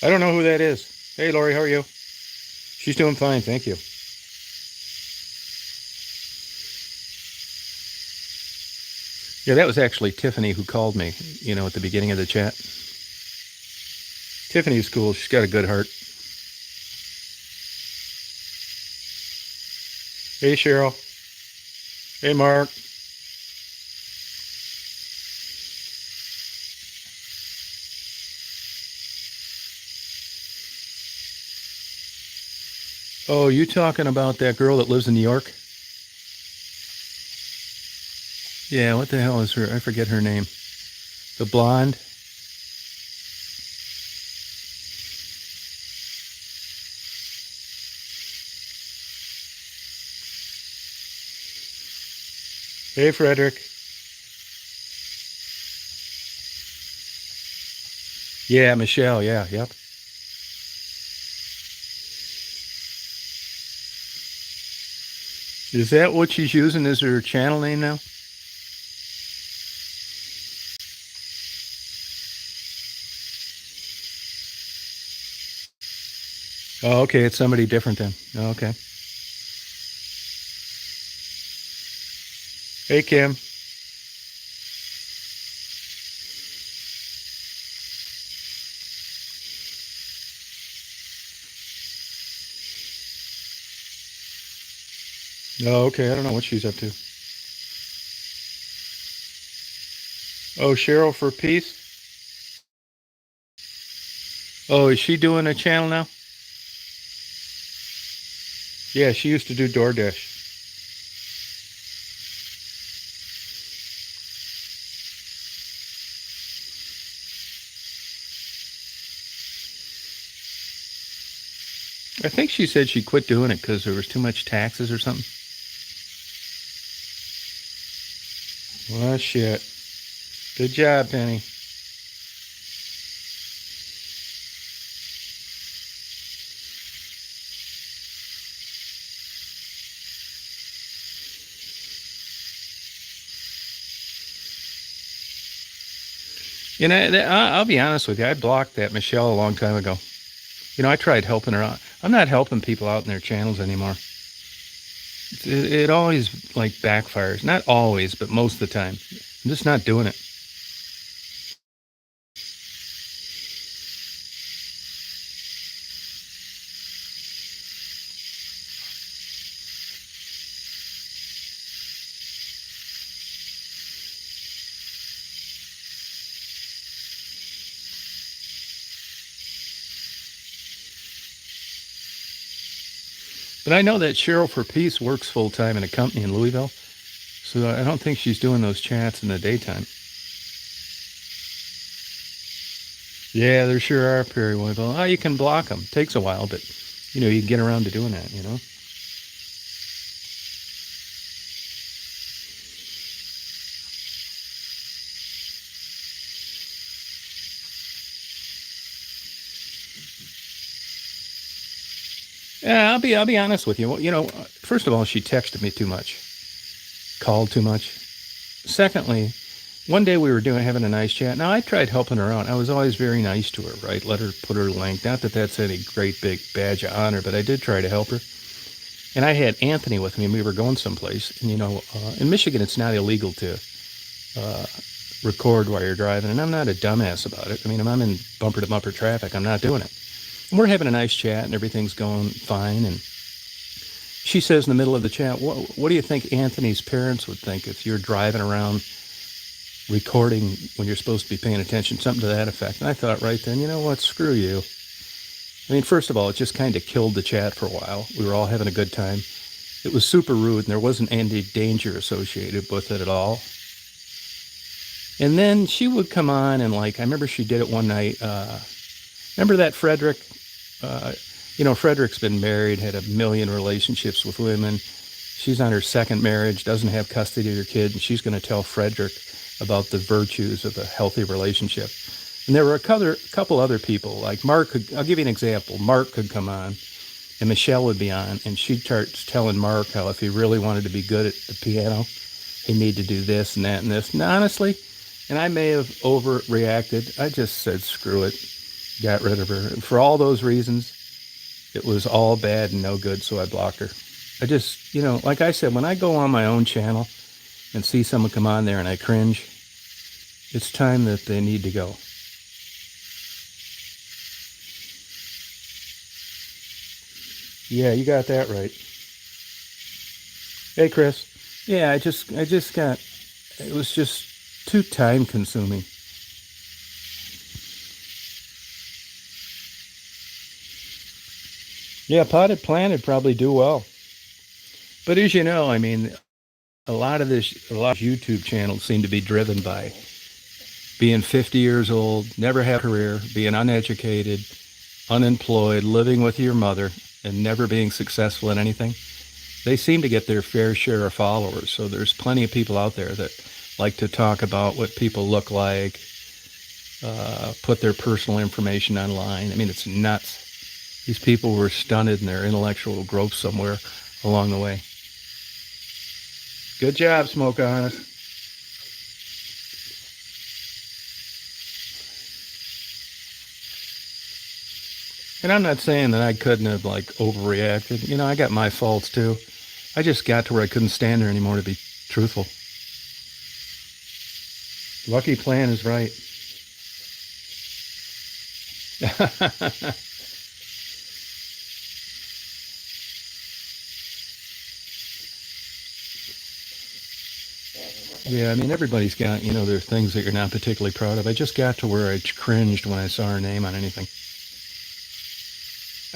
S1: I don't know who that is. Hey, Lori, how are you? She's doing fine, thank you. Yeah, that was actually Tiffany who called me, at the beginning of the chat. Tiffany's cool. She's got a good heart. Hey, Cheryl. Hey, Mark. Oh, you talking about that girl that lives in New York? Yeah, what the hell is her? I forget her name. The blonde. Hey, Frederick. Yeah, Michelle. Yeah, yep. Is that what she's using as her channel name now? Oh, okay. It's somebody different then. Oh, okay. Hey, Kim. Oh, okay. I don't know what she's up to. Oh, Cheryl for Peace. Oh, is she doing a channel now? Yeah, she used to do DoorDash. I think she said she quit doing it because there was too much taxes or something. Well, shit. Good job, Penny. I'll be honest with you. I blocked that Michelle a long time ago. I tried helping her out. I'm not helping people out in their channels anymore. It always like backfires. Not always, but most of the time. I'm just not doing it. But I know that Cheryl for Peace works full time in a company in Louisville, so I don't think she's doing those chats in the daytime. Yeah, there sure are periwinkle. Oh, you can block them. Takes a while, but you can get around to doing that. Yeah, I'll be honest with you. Well, first of all, she texted me too much, called too much. Secondly, one day we were having a nice chat. Now I tried helping her out. I was always very nice to her, right? Let her put her link. Not that that's any great big badge of honor, but I did try to help her. And I had Anthony with me, and we were going someplace. And in Michigan, it's not illegal to uh, record while you're driving, and I'm not a dumbass about it. I mean, if I'm in bumper to bumper traffic, I'm not doing it. And we're having a nice chat, and everything's going fine. And she says in the middle of the chat, what do you think Anthony's parents would think if you're driving around recording when you're supposed to be paying attention, something to that effect. And I thought right then, you know what, screw you. I mean, first of all, it just kind of killed the chat for a while. We were all having a good time. It was super rude, and there wasn't any danger associated with it at all. And then she would come on, and like, I remember she did it one night. Remember that Frederick? Frederick's been married, had a million relationships with women. She's on her second marriage, doesn't have custody of her kid, and she's going to tell Frederick about the virtues of a healthy relationship. And there were a couple other people, like Mark. I'll give you an example. Mark could come on, and Michelle would be on, and she'd start telling Mark how if he really wanted to be good at the piano, he needed to do this and that and this. And honestly, and I may have overreacted, I just said, screw it, got rid of her. And for all those reasons, it was all bad and no good, so I blocked her. I just, like I said, when I go on my own channel and see someone come on there and I cringe, it's time that they need to go. Yeah, you got that right. Hey, Chris. Yeah, I just got, it was just too time consuming. Yeah, potted plant would probably do well. But as you know, I mean, a lot of YouTube channels seem to be driven by being 50 years old, never have a career, being uneducated, unemployed, living with your mother, and never being successful in anything. They seem to get their fair share of followers. So there's plenty of people out there that like to talk about what people look like, put their personal information online. I mean, it's nuts. These people were stunted in their intellectual growth somewhere along the way. Good job, Smoke Honest. And I'm not saying that I couldn't have like overreacted. I got my faults too. I just got to where I couldn't stand there anymore, to be truthful. Lucky Plan is right. Yeah, I mean, everybody's got, their things that you're not particularly proud of. I just got to where I cringed when I saw her name on anything.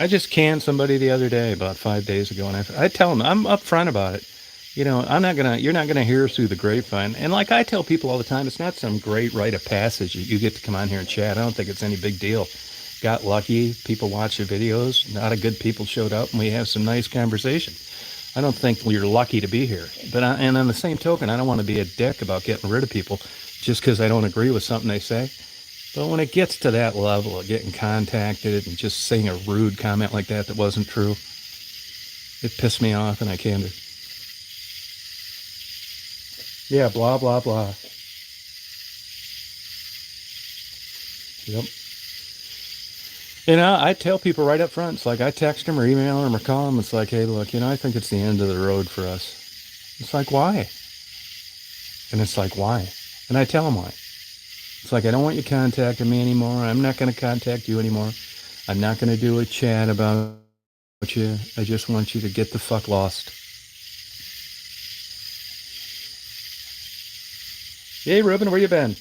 S1: I just canned somebody the other day, about 5 days ago, and I tell them, I'm upfront about it. You're not gonna hear through the grapevine. And like I tell people all the time, it's not some great rite of passage. You get to come on here and chat. I don't think it's any big deal. Got lucky. People watch your videos. A lot of good people showed up, and we have some nice conversation. I don't think you're lucky to be here. And on the same token, I don't want to be a dick about getting rid of people just because I don't agree with something they say. But when it gets to that level of getting contacted and just saying a rude comment like that wasn't true, it pissed me off, and I canned it. Yeah, blah, blah, blah. Yep. I tell people right up front, it's like I text them or email them or call them. It's like, hey, look, I think it's the end of the road for us. It's like, why? And it's like, why? And I tell them why. It's like, I don't want you contacting me anymore. I'm not going to contact you anymore. I'm not going to do a chat about you. I just want you to get the fuck lost. Hey, Ruben, where you been?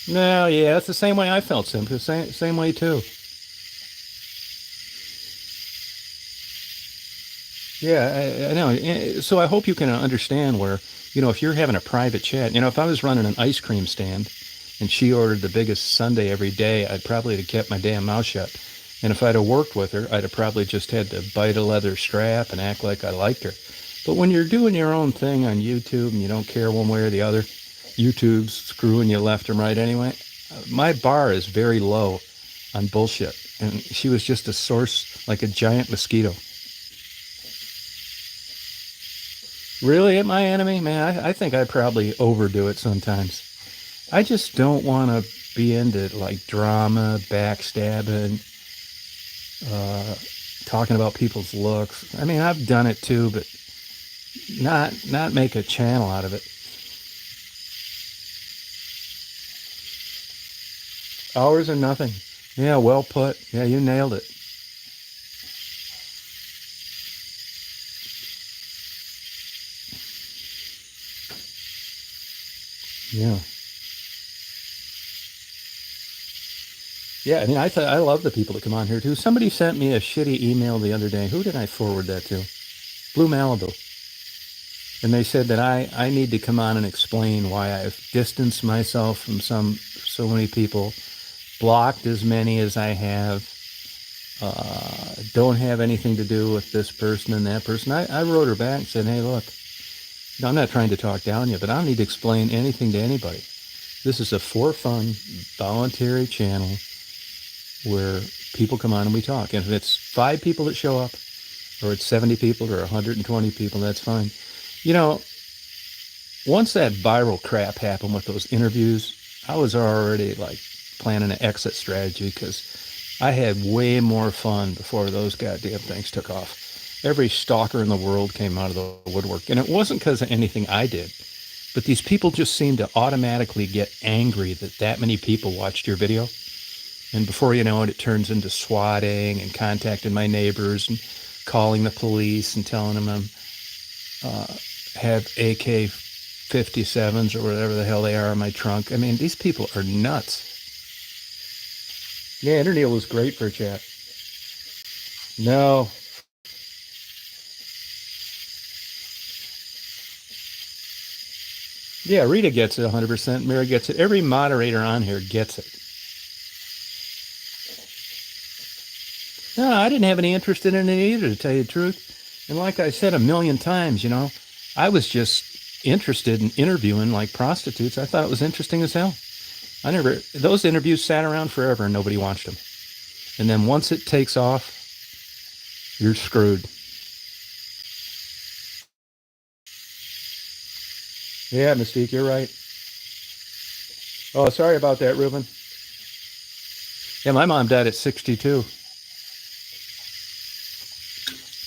S1: No, yeah, that's the same way I felt, Sim. Same way, too. Yeah, I know. So I hope you can understand where, if you're having a private chat, if I was running an ice cream stand and she ordered the biggest sundae every day, I'd probably have kept my damn mouth shut. And if I'd have worked with her, I'd have probably just had to bite a leather strap and act like I liked her. But when you're doing your own thing on YouTube and you don't care one way or the other, YouTube's screwing you left and right anyway. My bar is very low on bullshit. And she was just a source, like a giant mosquito. Really, at my enemy? Man, I think I probably overdo it sometimes. I just don't want to be into like drama, backstabbing, talking about people's looks. I mean, I've done it too, but not make a channel out of it. Hours or nothing. Yeah, well put. Yeah, you nailed it. Yeah. Yeah, I mean, I love the people that come on here too. Somebody sent me a shitty email the other day. Who did I forward that to? Blue Malibu. And they said that I need to come on and explain why I've distanced myself from so many people, blocked as many as I have, don't have anything to do with this person and that person. I wrote her back and said, hey, look, I'm not trying to talk down you, but I don't need to explain anything to anybody. This is a for fun, voluntary channel where people come on and we talk. And if it's 5 people that show up, or it's 70 people or 120 people, that's fine. You know, once that viral crap happened with those interviews, I was already like planning an exit strategy because I had way more fun before those goddamn things took off. Every stalker in the world came out of the woodwork. And it wasn't because of anything I did, but these people just seemed to automatically get angry that many people watched your video. And before you know it, it turns into swatting and contacting my neighbors and calling the police and telling them I'm have AK-57s or whatever the hell they are in my trunk. I mean, these people are nuts. Yeah, Interneil was great for a chat. No. Yeah, Rita gets it 100%. Mary gets it. Every moderator on here gets it. No, I didn't have any interest in it either, to tell you the truth. And like I said a million times, I was just interested in interviewing like prostitutes. I thought it was interesting as hell. Those interviews sat around forever and nobody watched them. And then once it takes off, you're screwed. Yeah, Mystique, you're right. Oh, sorry about that, Ruben. Yeah, my mom died at 62.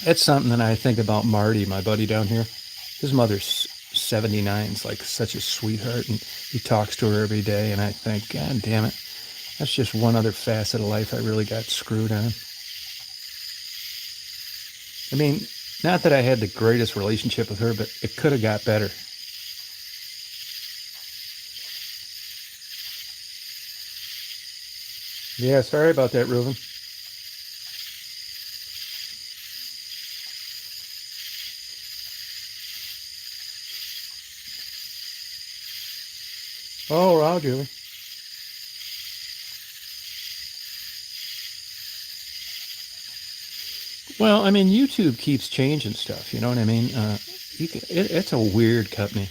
S1: That's something that I think about Marty, my buddy down here. His mother's 79. It's like such a sweetheart, and he talks to her every day, and I think, God damn it, that's just one other facet of life I really got screwed on. I mean, not that I had the greatest relationship with her, but it could have got better. Yeah, sorry about that, Ruben. Oh, wow, Julie. Well, I mean, YouTube keeps changing stuff. You know what I mean? It's a weird company.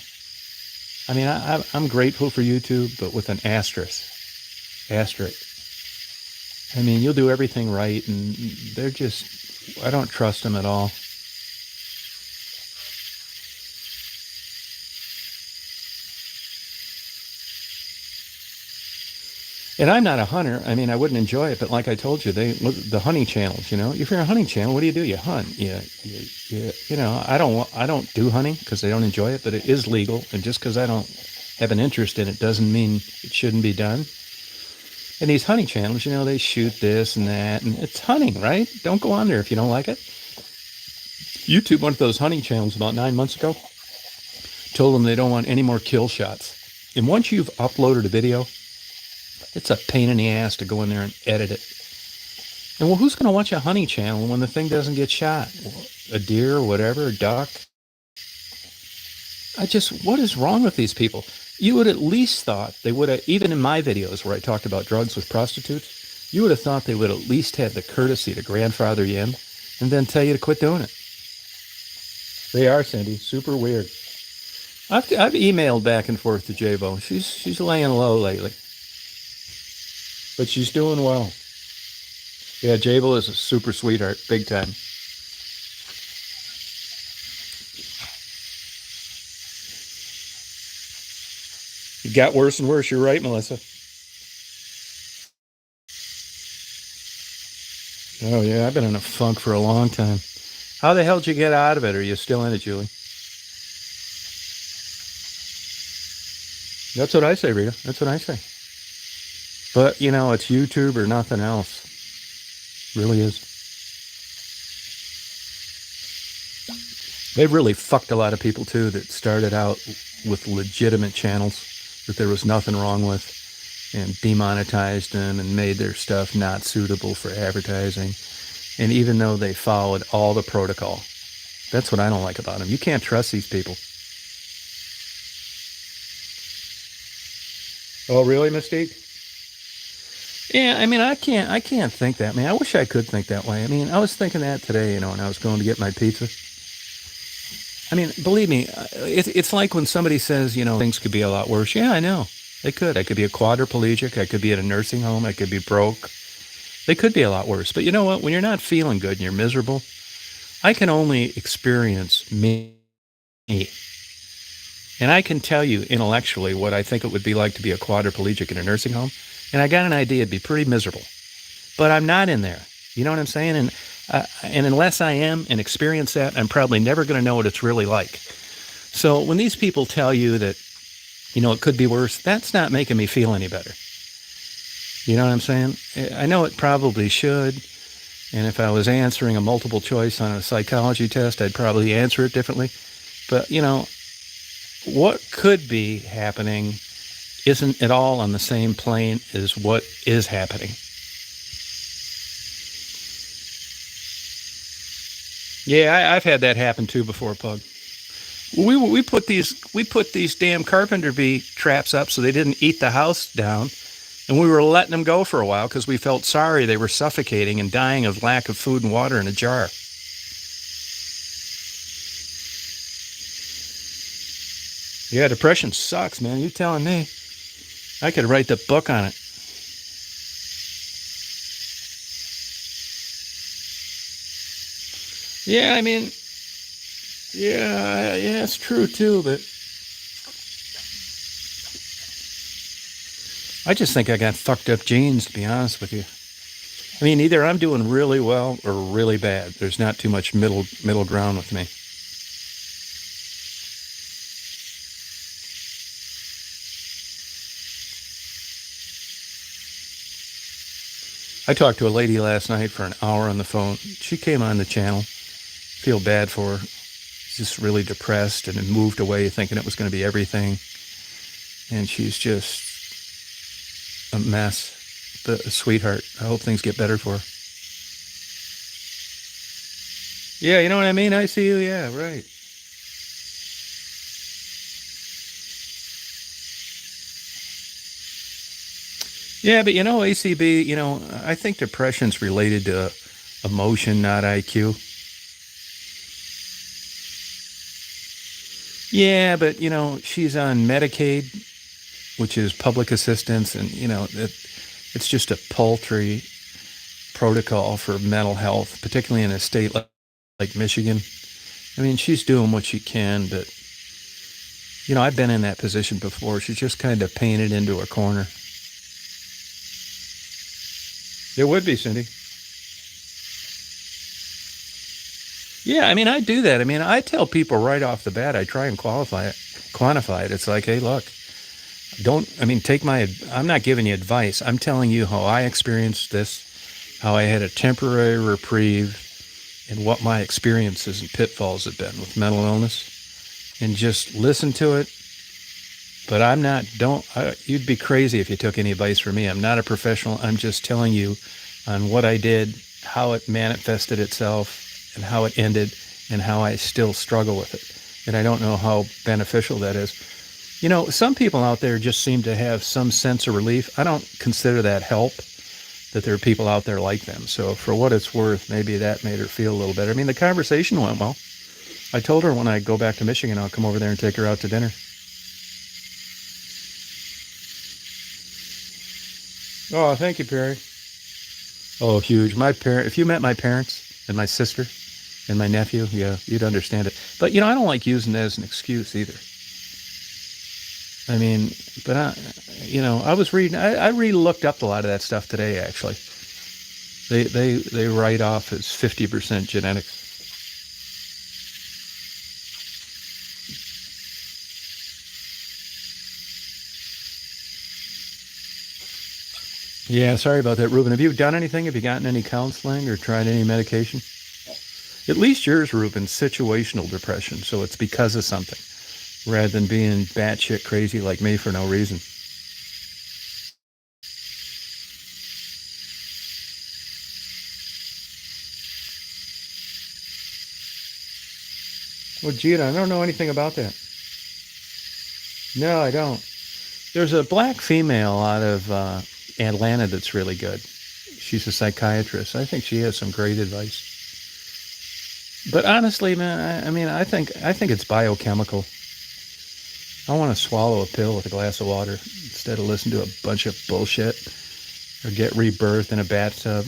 S1: I mean, I'm grateful for YouTube, but with an asterisk. Asterisk. I mean, you'll do everything right, and they're just, I don't trust them at all. And I'm not a hunter. I mean, I wouldn't enjoy it, but like I told you, the hunting channels. If you're a hunting channel, what do? You hunt. I don't do hunting because I don't enjoy it, but it is legal. And just because I don't have an interest in it doesn't mean it shouldn't be done. And these hunting channels, they shoot this and that, and it's hunting, right? Don't go on there if you don't like it. YouTube went to those hunting channels about 9 months ago, told them they don't want any more kill shots. And once you've uploaded a video, it's a pain in the ass to go in there and edit it. And well, who's going to watch a hunting channel when the thing doesn't get shot? A deer or whatever, a duck? What is wrong with these people? You would at least thought they would have, even in my videos where I talked about drugs with prostitutes, you would have thought they would at least have the courtesy to grandfather you in and then tell you to quit doing it. They are, Cindy. Super weird. I've emailed back and forth to J-Bo. She's laying low lately. But she's doing well. Yeah, Jabel is a super sweetheart, big time. It got worse and worse. You're right, Melissa. Oh, yeah, I've been in a funk for a long time. How the hell did you get out of it? Are you still in it, Julie? That's what I say, Rita. That's what I say. But, it's YouTube or nothing else. It really is. They've really fucked a lot of people, too, that started out with legitimate channels. that there was nothing wrong with, and demonetized them and made their stuff not suitable for advertising. And even though they followed all the protocol, that's what I don't like about them. You can't trust these people. Oh, really, Mystique? Yeah, I mean, I can't think that, man. I wish I could think that way. I mean, I was thinking that today, when I was going to get my pizza. I mean, believe me, it's like when somebody says, things could be a lot worse. Yeah, I know. They could. I could be a quadriplegic. I could be at a nursing home. I could be broke. They could be a lot worse. But you know what? When you're not feeling good and you're miserable, I can only experience me. And I can tell you intellectually what I think it would be like to be a quadriplegic in a nursing home. And I got an idea it'd be pretty miserable. But I'm not in there. You know what I'm saying? And unless I am and experience that, I'm probably never going to know what it's really like. So when these people tell you that, it could be worse, that's not making me feel any better. You know what I'm saying? I know it probably should. And if I was answering a multiple choice on a psychology test, I'd probably answer it differently. But, what could be happening isn't at all on the same plane as what is happening. Yeah, I've had that happen too before, Pug. We put these damn carpenter bee traps up so they didn't eat the house down, and we were letting them go for a while because we felt sorry they were suffocating and dying of lack of food and water in a jar. Yeah, depression sucks, man. You telling me? I could write the book on it. Yeah, I mean, yeah, it's true too, but I just think I got fucked up genes, to be honest with you. I mean, either I'm doing really well or really bad. There's not too much middle ground with me. I talked to a lady last night for an hour on the phone. She came on the channel. Feel bad for her. She's just really depressed and moved away thinking it was going to be everything. And she's just a mess. But a sweetheart. I hope things get better for her. Yeah, you know what I mean? I see you. Yeah, right. Yeah, but ACB, I think depression's related to emotion, not IQ. Yeah, but, she's on Medicaid, which is public assistance, and, it's just a paltry protocol for mental health, particularly in a state like Michigan. I mean, she's doing what she can, but, I've been in that position before. She's just kind of painted into a corner. There would be, Cindy. Yeah, I mean, I do that. I mean, I tell people right off the bat, I try and quantify it. It's like, hey, look, I'm not giving you advice. I'm telling you how I experienced this, how I had a temporary reprieve, and what my experiences and pitfalls have been with mental illness. And just listen to it. But you'd be crazy if you took any advice from me. I'm not a professional. I'm just telling you on what I did, how it manifested itself, and how it ended, and how I still struggle with it. And I don't know how beneficial that is. Some people out there just seem to have some sense of relief. I don't consider that help, that there are people out there like them. So for what it's worth, maybe that made her feel a little better. I mean, the conversation went well. I told her when I go back to Michigan, I'll come over there and take her out to dinner. Oh, thank you, Perry. Oh, huge. If you met my parents and my sister and my nephew, yeah, you'd understand it. But, I don't like using that as an excuse either. I mean, but I was reading, I really looked up a lot of that stuff today, actually. They write off as 50% genetics. Yeah, sorry about that, Ruben. Have you done anything? Have you gotten any counseling or tried any medication? At least yours, Ruben, situational depression, so it's because of something. rather than being batshit crazy like me for no reason. Well, Gina, I don't know anything about that. No, I don't. There's a black female out of Atlanta that's really good. She's a psychiatrist. I think she has some great advice. But honestly, man, I mean, I think it's biochemical. I want to swallow a pill with a glass of water instead of listen to a bunch of bullshit or get rebirthed in a bathtub.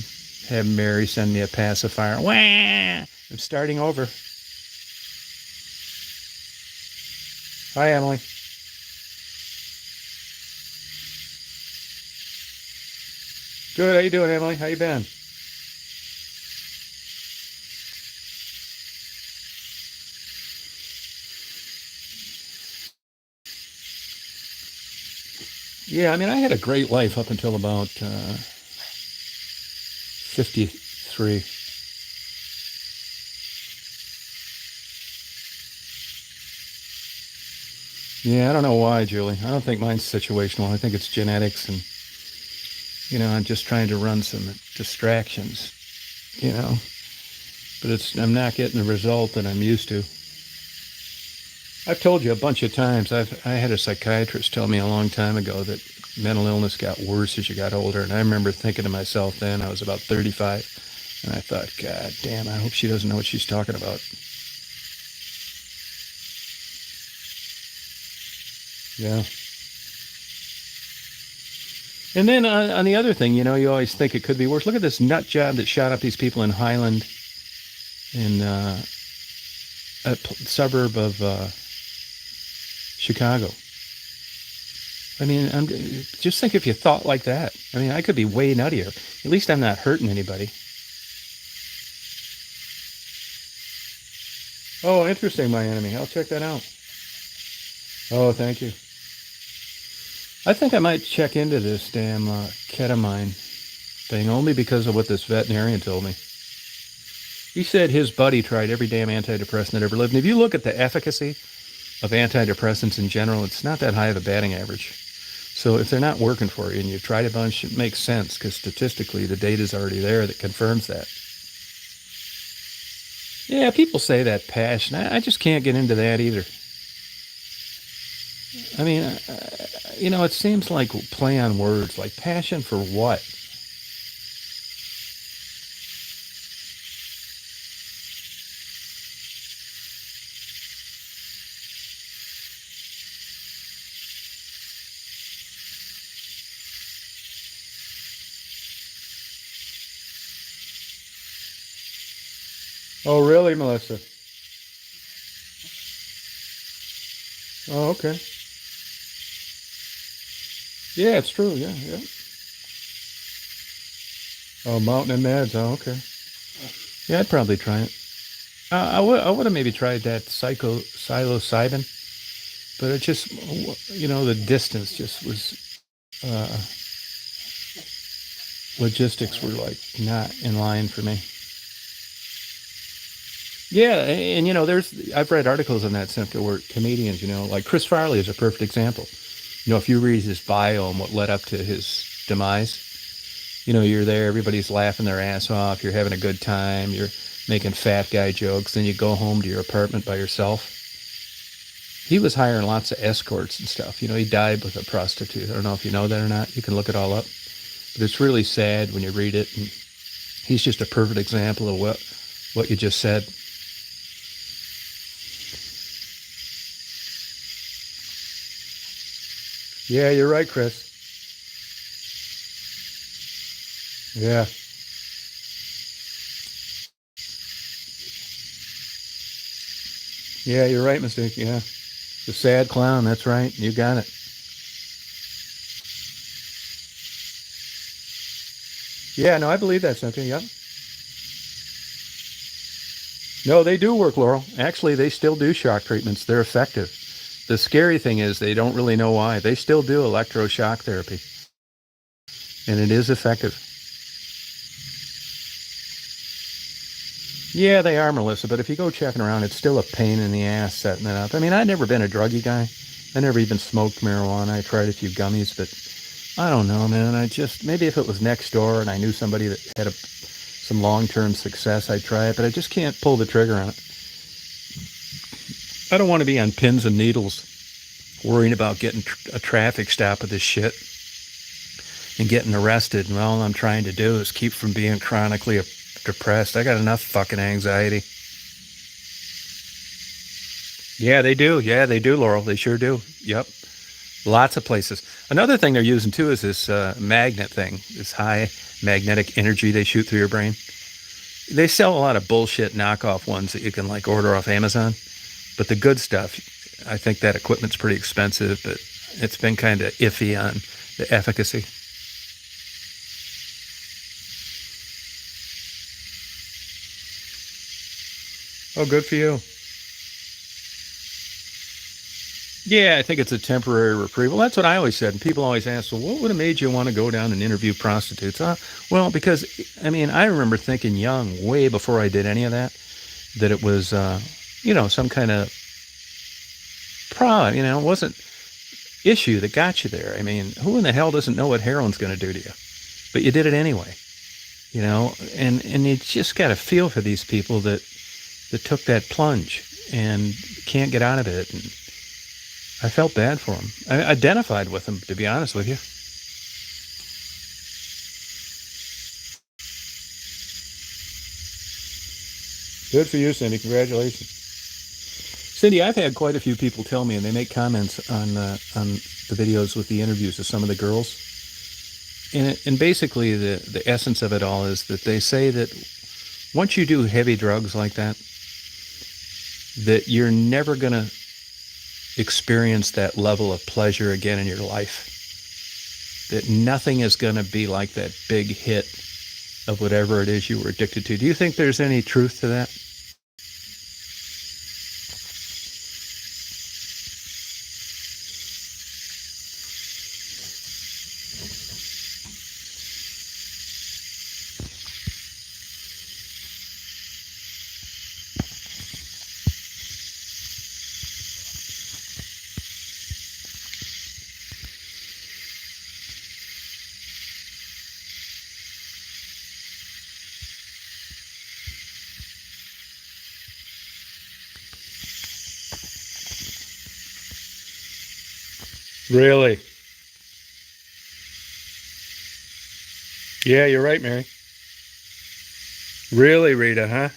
S1: Have Mary send me a pacifier. Wah! I'm starting over. Hi, Emily. Good. How you doing, Emily? How you been? Yeah, I mean, I had a great life up until about 53. Yeah, I don't know why, Julie. I don't think mine's situational. I think it's genetics, and I'm just trying to run some distractions, you know. But I'm not getting the result that I'm used to. I've told you a bunch of times. I had a psychiatrist tell me a long time ago that mental illness got worse as you got older, and I remember thinking to myself then, I was about 35, and I thought, God damn, I hope she doesn't know what she's talking about. Yeah. And then on the other thing, you always think it could be worse. Look at this nut job that shot up these people in Highland, in suburb of Chicago. I mean, just think if you thought like that. I mean, I could be way nuttier. At least I'm not hurting anybody. Oh, interesting, my enemy. I'll check that out. Oh, thank you. I think I might check into this damn ketamine thing only because of what this veterinarian told me. He said his buddy tried every damn antidepressant that ever lived. And if you look at the efficacy of antidepressants in general, it's not that high of a batting average. So if they're not working for you and you've tried a bunch, it makes sense because statistically the data is already there that confirms that. Yeah, people say that passion. I just can't get into that either. I mean, it seems like play on words, like passion for what? Oh, really, Melissa? Oh, okay. Yeah, it's true. Yeah, yeah. Oh, Mountain and Meds. Oh, okay. Yeah, I'd probably try it. I would have maybe tried that psilocybin, but it just, the distance just was, uh, logistics were like not in line for me. Yeah, and I've read articles on that Simca where comedians, like Chris Farley is a perfect example. If you read his bio and what led up to his demise, you're there, everybody's laughing their ass off, you're having a good time, you're making fat guy jokes, then you go home to your apartment by yourself. He was hiring lots of escorts and stuff. He died with a prostitute. I don't know if you know that or not. You can look it all up. But it's really sad when you read it. And he's just a perfect example of what you just said. Yeah, you're right, Chris. Yeah. Yeah, you're right, Mistake. Yeah. The sad clown. That's right. You got it. Yeah, no, I believe that, Cynthia. Yep. No, they do work, Laurel. Actually, they still do shock treatments. They're effective. The scary thing is they don't really know why. They still do electroshock therapy, and it is effective. Yeah, they are, Melissa, but if you go checking around, it's still a pain in the ass setting it up. I mean, I've never been a druggy guy. I never even smoked marijuana. I tried a few gummies, but I don't know, man. I just, maybe if it was next door and I knew somebody that had some long-term success, I'd try it, but I just can't pull the trigger on it. I don't want to be on pins and needles worrying about getting a traffic stop with this shit and getting arrested. And all I'm trying to do is keep from being chronically depressed. I got enough fucking anxiety. Yeah, they do. Yeah, they do, Laurel. They sure do. Yep. Lots of places. Another thing they're using too is this magnet thing, this high magnetic energy they shoot through your brain. They sell a lot of bullshit knockoff ones that you can like order off Amazon. But the good stuff, I think that equipment's pretty expensive, but it's been kind of iffy on the efficacy. Oh, good for you. Yeah, I think it's a temporary reprieve. That's what I always said. And people always ask, well, what would have made you want to go down and interview prostitutes? Well, because, I mean, I remember thinking young, way before I did any of that it was, some kind of problem. It wasn't issue that got you there. I mean, who in the hell doesn't know what heroin's going to do to you? But you did it anyway, and you just got to feel for these people that took that plunge and can't get out of it. And I felt bad for them. I identified with them, to be honest with you. Good for you, Cindy. Congratulations. Cindy, I've had quite a few people tell me, and they make comments on the videos with the interviews of some of the girls. And basically, the essence of it all is that they say that once you do heavy drugs like that you're never going to experience that level of pleasure again in your life. That nothing is going to be like that big hit of whatever it is you were addicted to. Do you think there's any truth to that? Really? Yeah, you're right, Mary. Really, Rita, huh?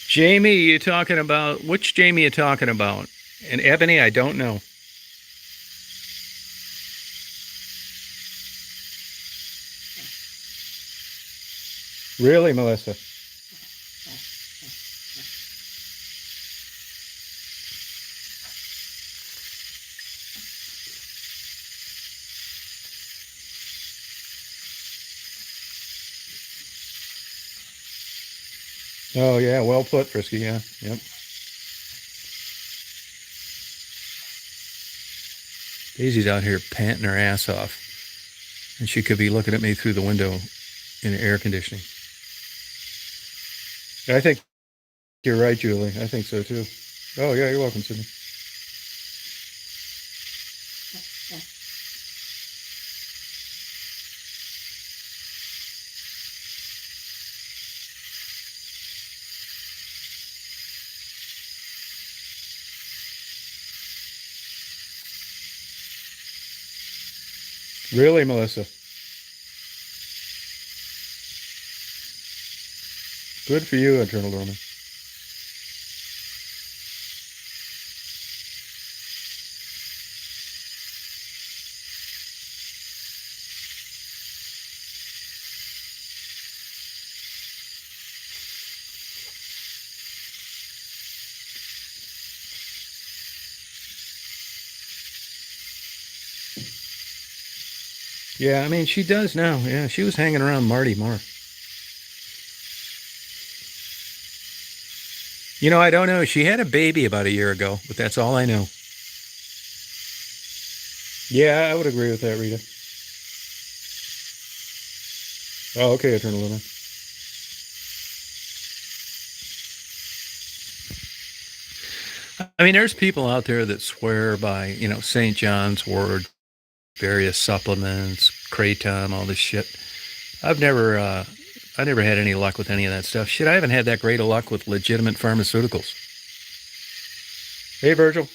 S1: Jamie, you talking about which Jamie you talking about? And Ebony, I don't know. Really, Melissa? Oh yeah, well put, Frisky. Yeah, yep. Daisy's out here panting her ass off, and she could be looking at me through the window in the air conditioning. I think you're right, Julie. I think so too. Oh yeah, you're welcome, Sydney. Really, Melissa? Good for you, Eternal Dorman. Yeah, I mean, she does now. Yeah, she was hanging around Marty more. You know, I don't know. She had a baby about a year ago, but that's all I know. Yeah, I would agree with that, Rita. Oh, okay, Eternal Living. I mean, there's people out there that swear by, St. John's wort, various supplements, kratom, all this shit. I've never, I never had any luck with any of that stuff. Shit, I haven't had that great of luck with legitimate pharmaceuticals. Hey, Virgil.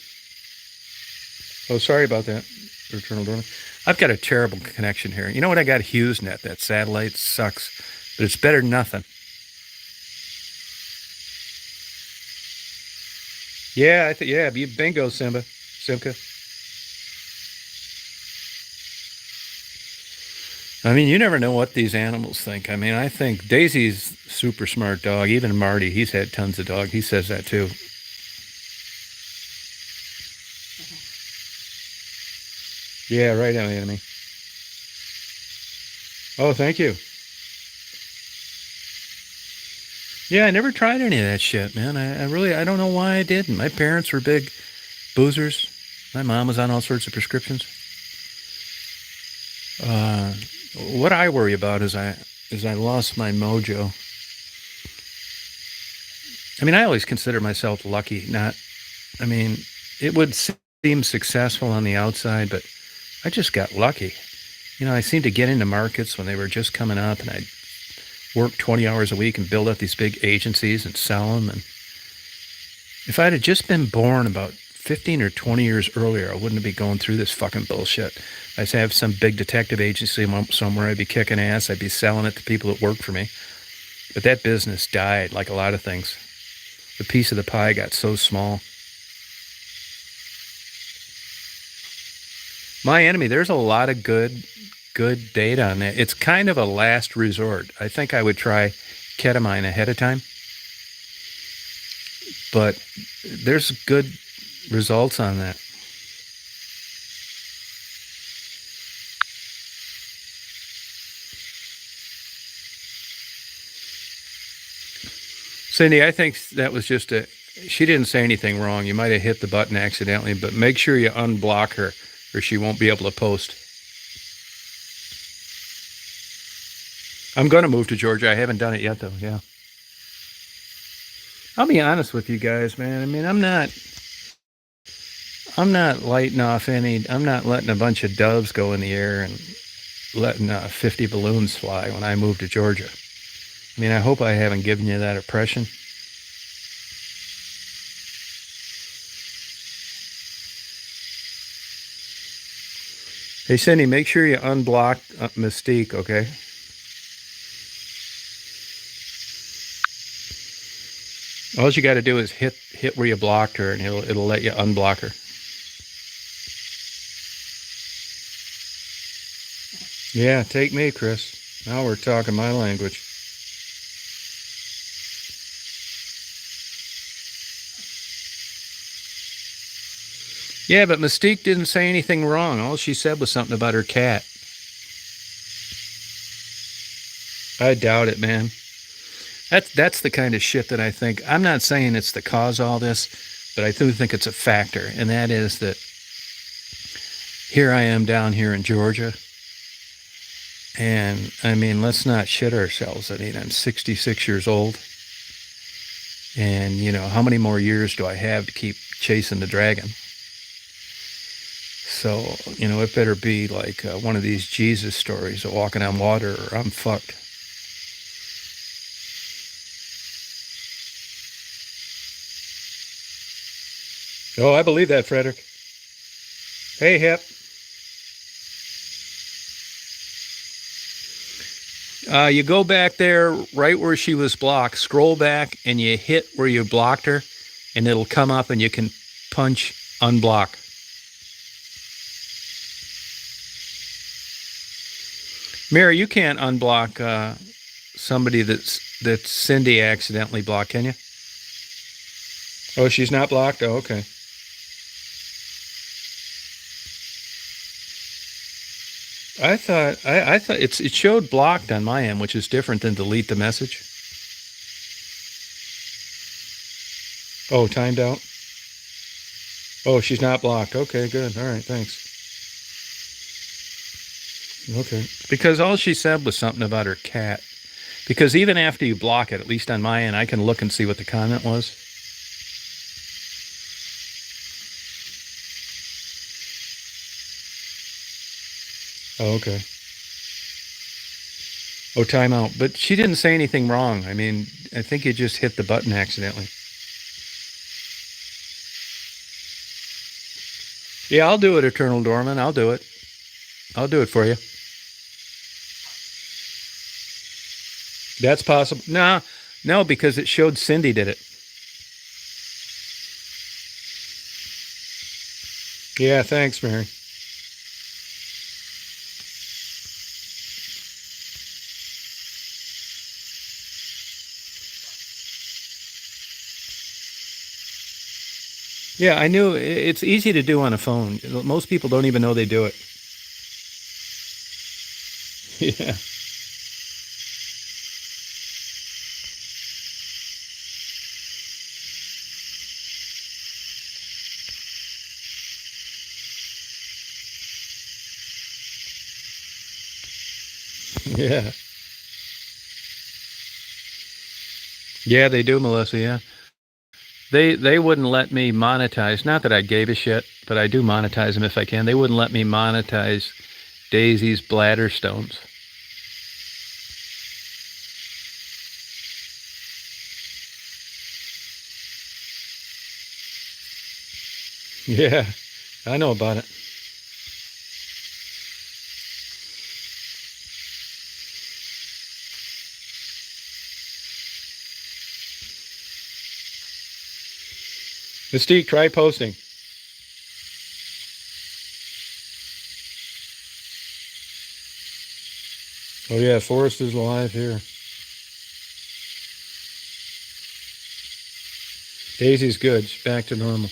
S1: Oh, sorry about that, Eternal Dormant. I've got a terrible connection here. You know what? I got HughesNet. That satellite sucks, but it's better than nothing. Yeah, yeah, bingo, Simka. I mean, you never know what these animals think. I mean, I think Daisy's super smart dog. Even Marty, he's had tons of dog. He says that too. Yeah, right on, enemy. Oh, thank you. Yeah, I never tried any of that shit, man. I don't know why I didn't. My parents were big boozers. My mom was on all sorts of prescriptions. Uh, what I worry about is I lost my mojo. I mean, I always consider myself lucky. Not, I mean, it would seem successful on the outside, but I just got lucky. I seemed to get into markets when they were just coming up, and I'd work 20 hours a week and build up these big agencies and sell them. And if I'd have just been born about 15 or 20 years earlier, I wouldn't be going through this fucking bullshit. I'd have some big detective agency somewhere. I'd be kicking ass. I'd be selling it to people that work for me. But that business died, like a lot of things. The piece of the pie got so small. My enemy, there's a lot of good data on that. It's kind of a last resort. I think I would try ketamine ahead of time. But there's good results on that. Cindy, I think that was just she didn't say anything wrong. You might have hit the button accidentally, but make sure you unblock her or she won't be able to post. I'm going to move to Georgia. I haven't done it yet, though. Yeah. I'll be honest with you guys, man. I mean, I'm not lighting off I'm not letting a bunch of doves go in the air and letting 50 balloons fly when I move to Georgia. I mean, I hope I haven't given you that impression. Hey, Cindy, make sure you unblock Mystique, okay? All you got to do is hit where you blocked her, and it'll let you unblock her. Yeah, take me, Chris. Now we're talking my language. Yeah, but Mystique didn't say anything wrong. All she said was something about her cat. I doubt it, man. That's the kind of shit that I think. I'm not saying it's the cause of all this, but I do think it's a factor, and that is that here I am down here in Georgia, and I mean, let's not shit ourselves. I mean, I'm 66 years old, and how many more years do I have to keep chasing the dragon? So, it better be like one of these Jesus stories of walking on water, or I'm fucked. Oh, I believe that, Frederick. Hey, Hip. You go back there right where she was blocked, scroll back, and you hit where you blocked her, and it'll come up and you can punch unblock. Mary, you can't unblock somebody that Cindy accidentally blocked, can you? Oh, she's not blocked? Oh, okay. I thought it showed blocked on my end, which is different than delete the message. Oh, timed out. Oh, she's not blocked. Okay, good. All right, thanks. Okay. Because all she said was something about her cat. Because even after you block it, at least on my end, I can look and see what the comment was. Oh, okay. Oh, timeout. But she didn't say anything wrong. I mean, I think you just hit the button accidentally. Yeah, I'll do it, Eternal Dormant. I'll do it. I'll do it for you. That's possible. No, no, because it showed Cindy did it. Yeah, thanks, Mary. Yeah, I knew it's easy to do on a phone. Most people don't even know they do it. Yeah. Yeah. Yeah, they do, Melissa. Yeah. They wouldn't let me monetize. Not that I gave a shit, but I do monetize them if I can. They wouldn't let me monetize Daisy's bladder stones. Yeah, I know about it. Mystique, try posting. Oh yeah, Forrest is alive here. Daisy's good. She's back to normal.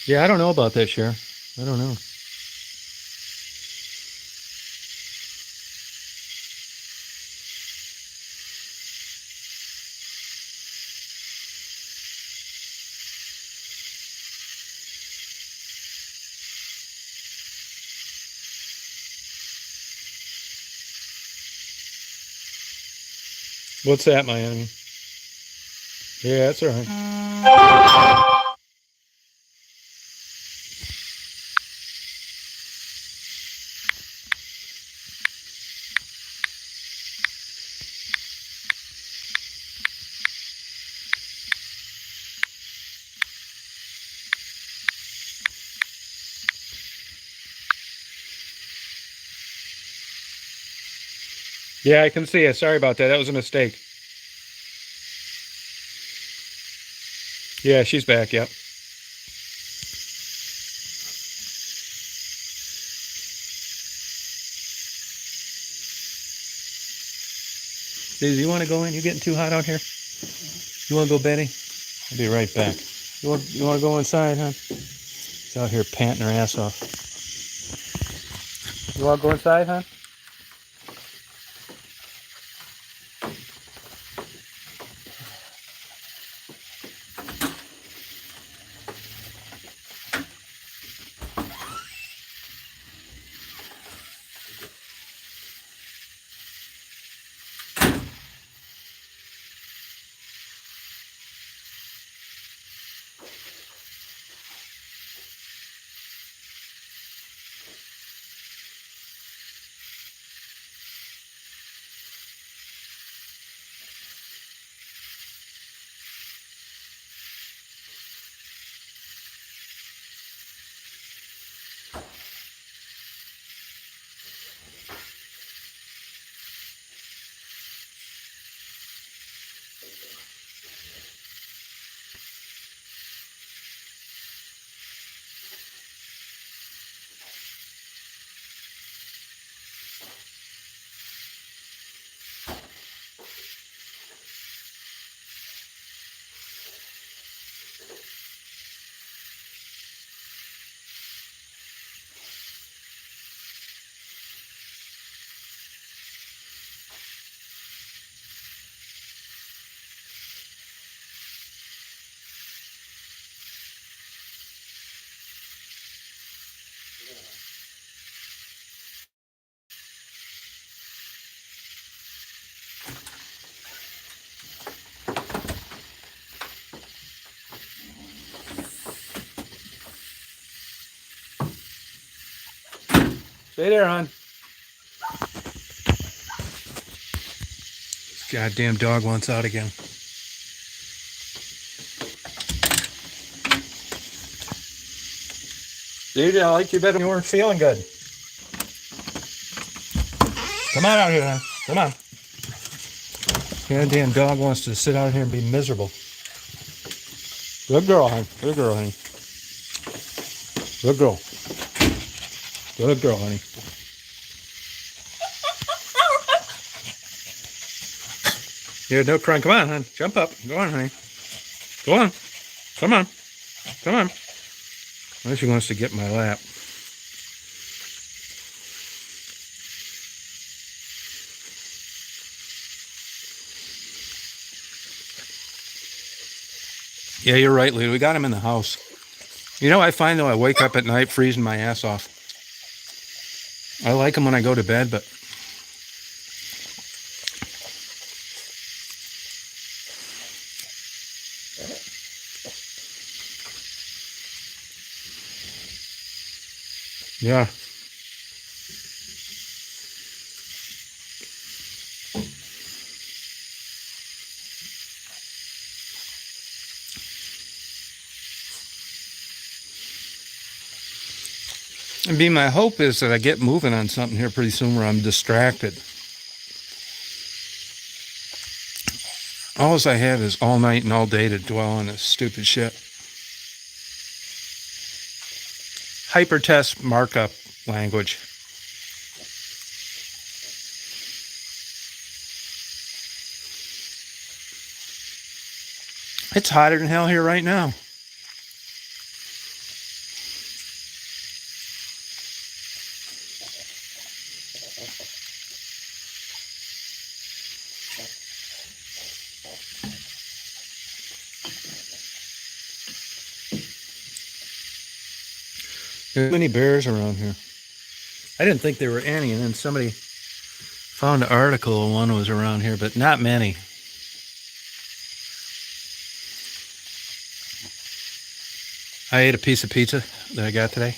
S1: Yeah, I don't know about that, Cher. I don't know. What's that, my enemy? Yeah, that's all right. Yeah, I can see it. Sorry about that. That was a mistake. Yeah, she's back. Yep. Daisy, you want to go in? You getting too hot out here? You want to go, Betty? I'll be right back. You want to go inside, huh? She's out here panting her ass off. You want to go inside, huh? Stay there, hon. This goddamn dog wants out again. Dude, I like you better when you weren't feeling good. Come on out here, hon. Come on. Goddamn dog wants to sit out here and be miserable. Good girl, hon. Good girl, honey. Good girl. Good girl, honey. Yeah, no crying. Come on, hon. Jump up. Go on, honey. Go on. Come on. Come on. Now she wants to get in my lap. Yeah, you're right, Lita. We got him in the house. You know, I find though I wake up at night freezing my ass off. I like him when I go to bed, but yeah. I mean, my hope is that I get moving on something here pretty soon where I'm distracted. All I have is all night and all day to dwell on this stupid shit. Hypertext markup language. It's hotter than hell here right now. There's many bears around here. I didn't think there were any, and then somebody found an article and one was around here, but not many. I ate a piece of pizza that I got today.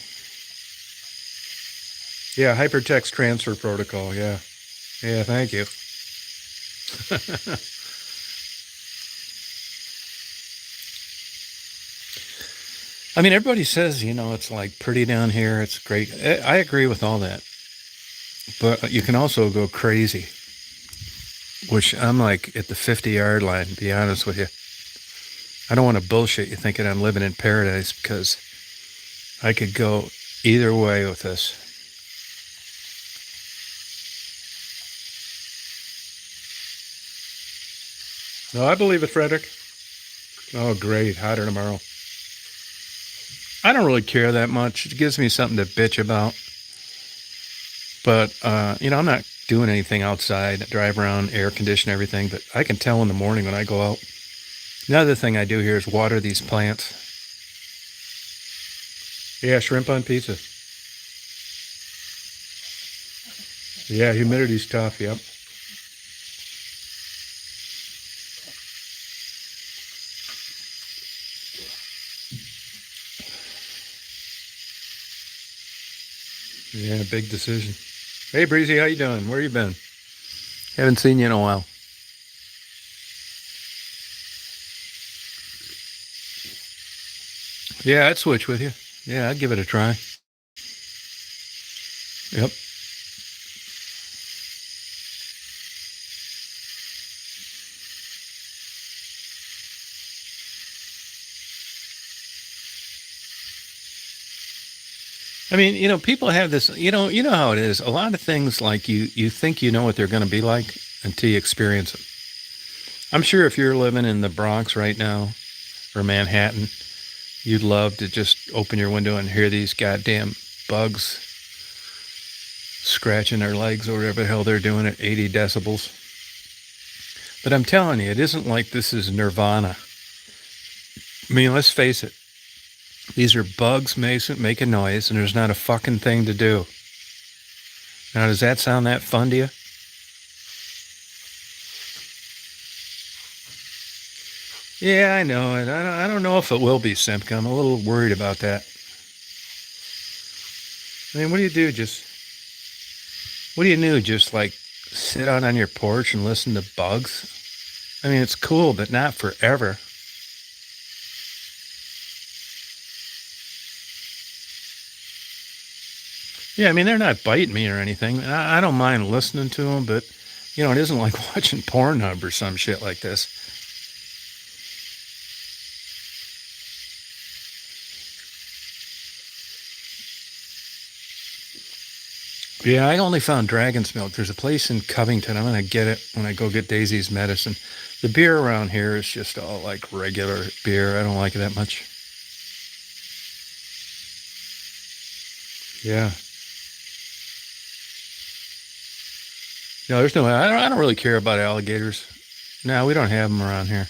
S1: Yeah, hypertext transfer protocol, yeah. Yeah, thank you. I mean, everybody says, you know, it's like pretty down here. It's great. I agree with all that. But you can also go crazy, which I'm like at the 50-yard line, to be honest with you. I don't want to bullshit you thinking I'm living in paradise because I could go either way with this. No, I believe it, Frederick. Oh, great. Hotter tomorrow. I don't really care that much. It gives me something to bitch about. But, you know, I'm not doing anything outside. I drive around, air condition everything. But I can tell in the morning when I go out. Another thing I do here is water these plants. Yeah, shrimp on pizza. Yeah, humidity's tough, yep. Yeah, big decision. Hey, Breezy, how you doing? Where you been? Haven't seen you in a while. Yeah, I'd switch with you. Yeah, I'd give it a try. Yep. I mean, you know, people have this, you know how it is. A lot of things like you think you know what they're going to be like until you experience them. I'm sure if you're living in the Bronx right now or Manhattan, you'd love to just open your window and hear these goddamn bugs scratching their legs or whatever the hell they're doing at 80 decibels. But I'm telling you, it isn't like this is nirvana. I mean, let's face it. These are bugs making noise, and there's not a fucking thing to do. Now, does that sound that fun to you? Yeah, I know it. I don't know if it will be, Simka. I'm a little worried about that. I mean, what do you do? What do you do? Just like sit out on your porch and listen to bugs? I mean, it's cool, but not forever. Yeah, I mean, they're not biting me or anything. I don't mind listening to them, but, it isn't like watching Pornhub or some shit like this. Yeah, I only found Dragon's Milk. There's a place in Covington. I'm going to get it when I go get Daisy's medicine. The beer around here is just all like regular beer. I don't like it that much. Yeah. No, there's no. I don't really care about alligators. No, we don't have them around here.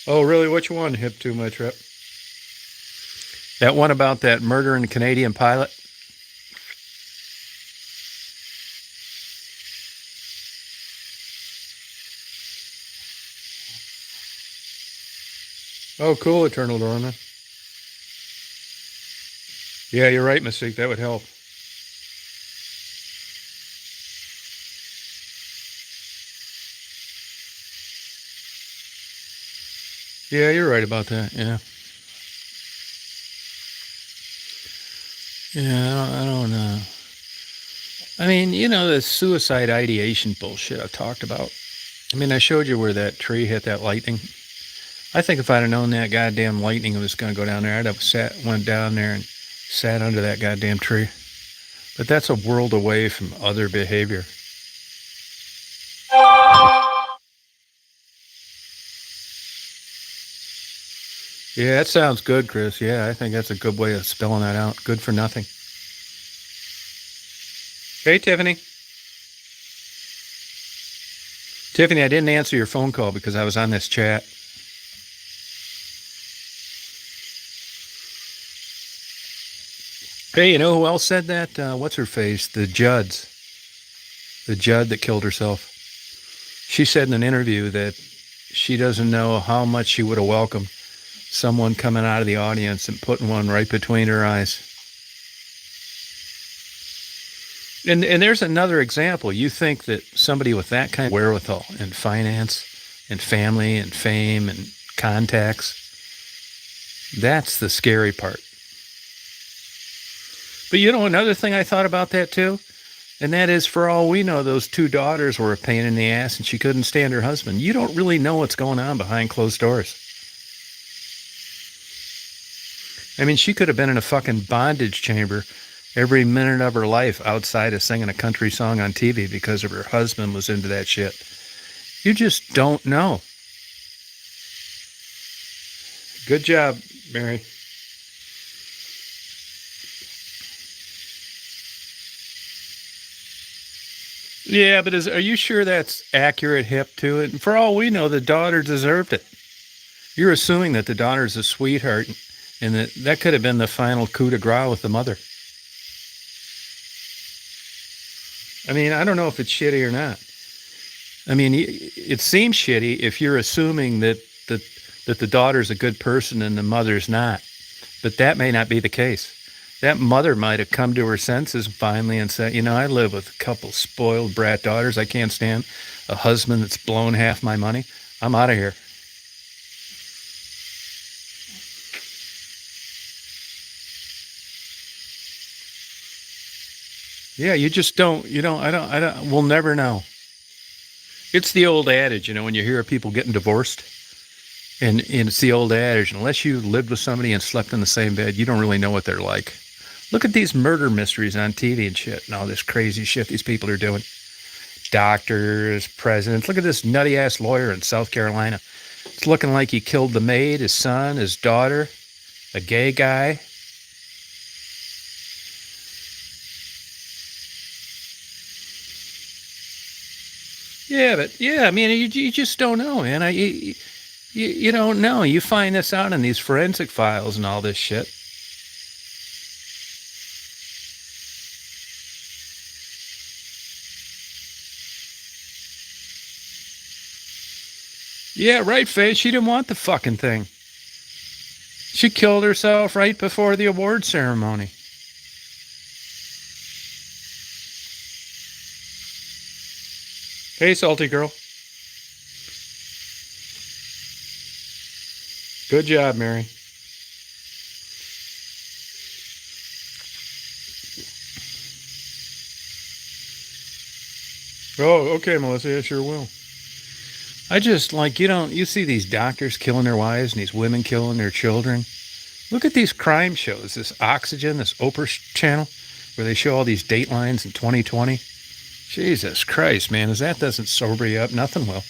S1: Oh, really? Which one? Hip to my trip? That one about that murdering Canadian pilot? Oh, cool, Eternal Dorman. Yeah, you're right, Mystique. That would help. Yeah, you're right about that. Yeah. Yeah, I don't know. I mean, the suicide ideation bullshit I've talked about. I mean, I showed you where that tree hit that lightning. I think if I'd have known that goddamn lightning was going to go down there, I'd have went down there and sat under that goddamn tree. But that's a world away from other behavior. Yeah, that sounds good, Chris. Yeah, I think that's a good way of spelling that out. Good for nothing. Hey, Tiffany. Tiffany, I didn't answer your phone call because I was on this chat. Hey, you know who else said that? What's her face? The Judds. The Judd that killed herself. She said in an interview that she doesn't know how much she would have welcomed someone coming out of the audience and putting one right between her eyes. And there's another example. You think that somebody with that kind of wherewithal and finance and family and fame and contacts, that's the scary part. But another thing I thought about that too, and that is, for all we know, those two daughters were a pain in the ass and she couldn't stand her husband. You don't really know what's going on behind closed doors. I mean, she could have been in a fucking bondage chamber every minute of her life outside of singing a country song on TV because of her husband was into that shit. You just don't know. Good job, Mary. Yeah, but are you sure that's accurate, hip to it? And for all we know, the daughter deserved it. You're assuming that the daughter's a sweetheart and that could have been the final coup de grace with the mother. I mean, I don't know if it's shitty or not. I mean, it seems shitty if you're assuming that the daughter's a good person and the mother's not. But that may not be the case. That mother might have come to her senses finally and said, I live with a couple spoiled brat daughters. I can't stand a husband that's blown half my money. I'm out of here. Yeah, you just don't, we'll never know. It's the old adage, when you hear of people getting divorced, and it's the old adage, unless you lived with somebody and slept in the same bed, you don't really know what they're like. Look at these murder mysteries on TV and shit, and all this crazy shit these people are doing. Doctors, presidents. Look at this nutty ass lawyer in South Carolina. It's looking like he killed the maid, his son, his daughter, a gay guy. Yeah, but I mean, you just don't know, man. You don't know. You find this out in these forensic files and all this shit. Yeah, right, Faye. She didn't want the fucking thing. She killed herself right before the award ceremony. Hey, salty girl. Good job, Mary. Oh, okay, Melissa. I sure will. I just like you see these doctors killing their wives and these women killing their children. Look at these crime shows, this Oxygen, this Oprah channel, where they show all these datelines in 2020. Jesus Christ, man, as that doesn't sober you up, nothing will.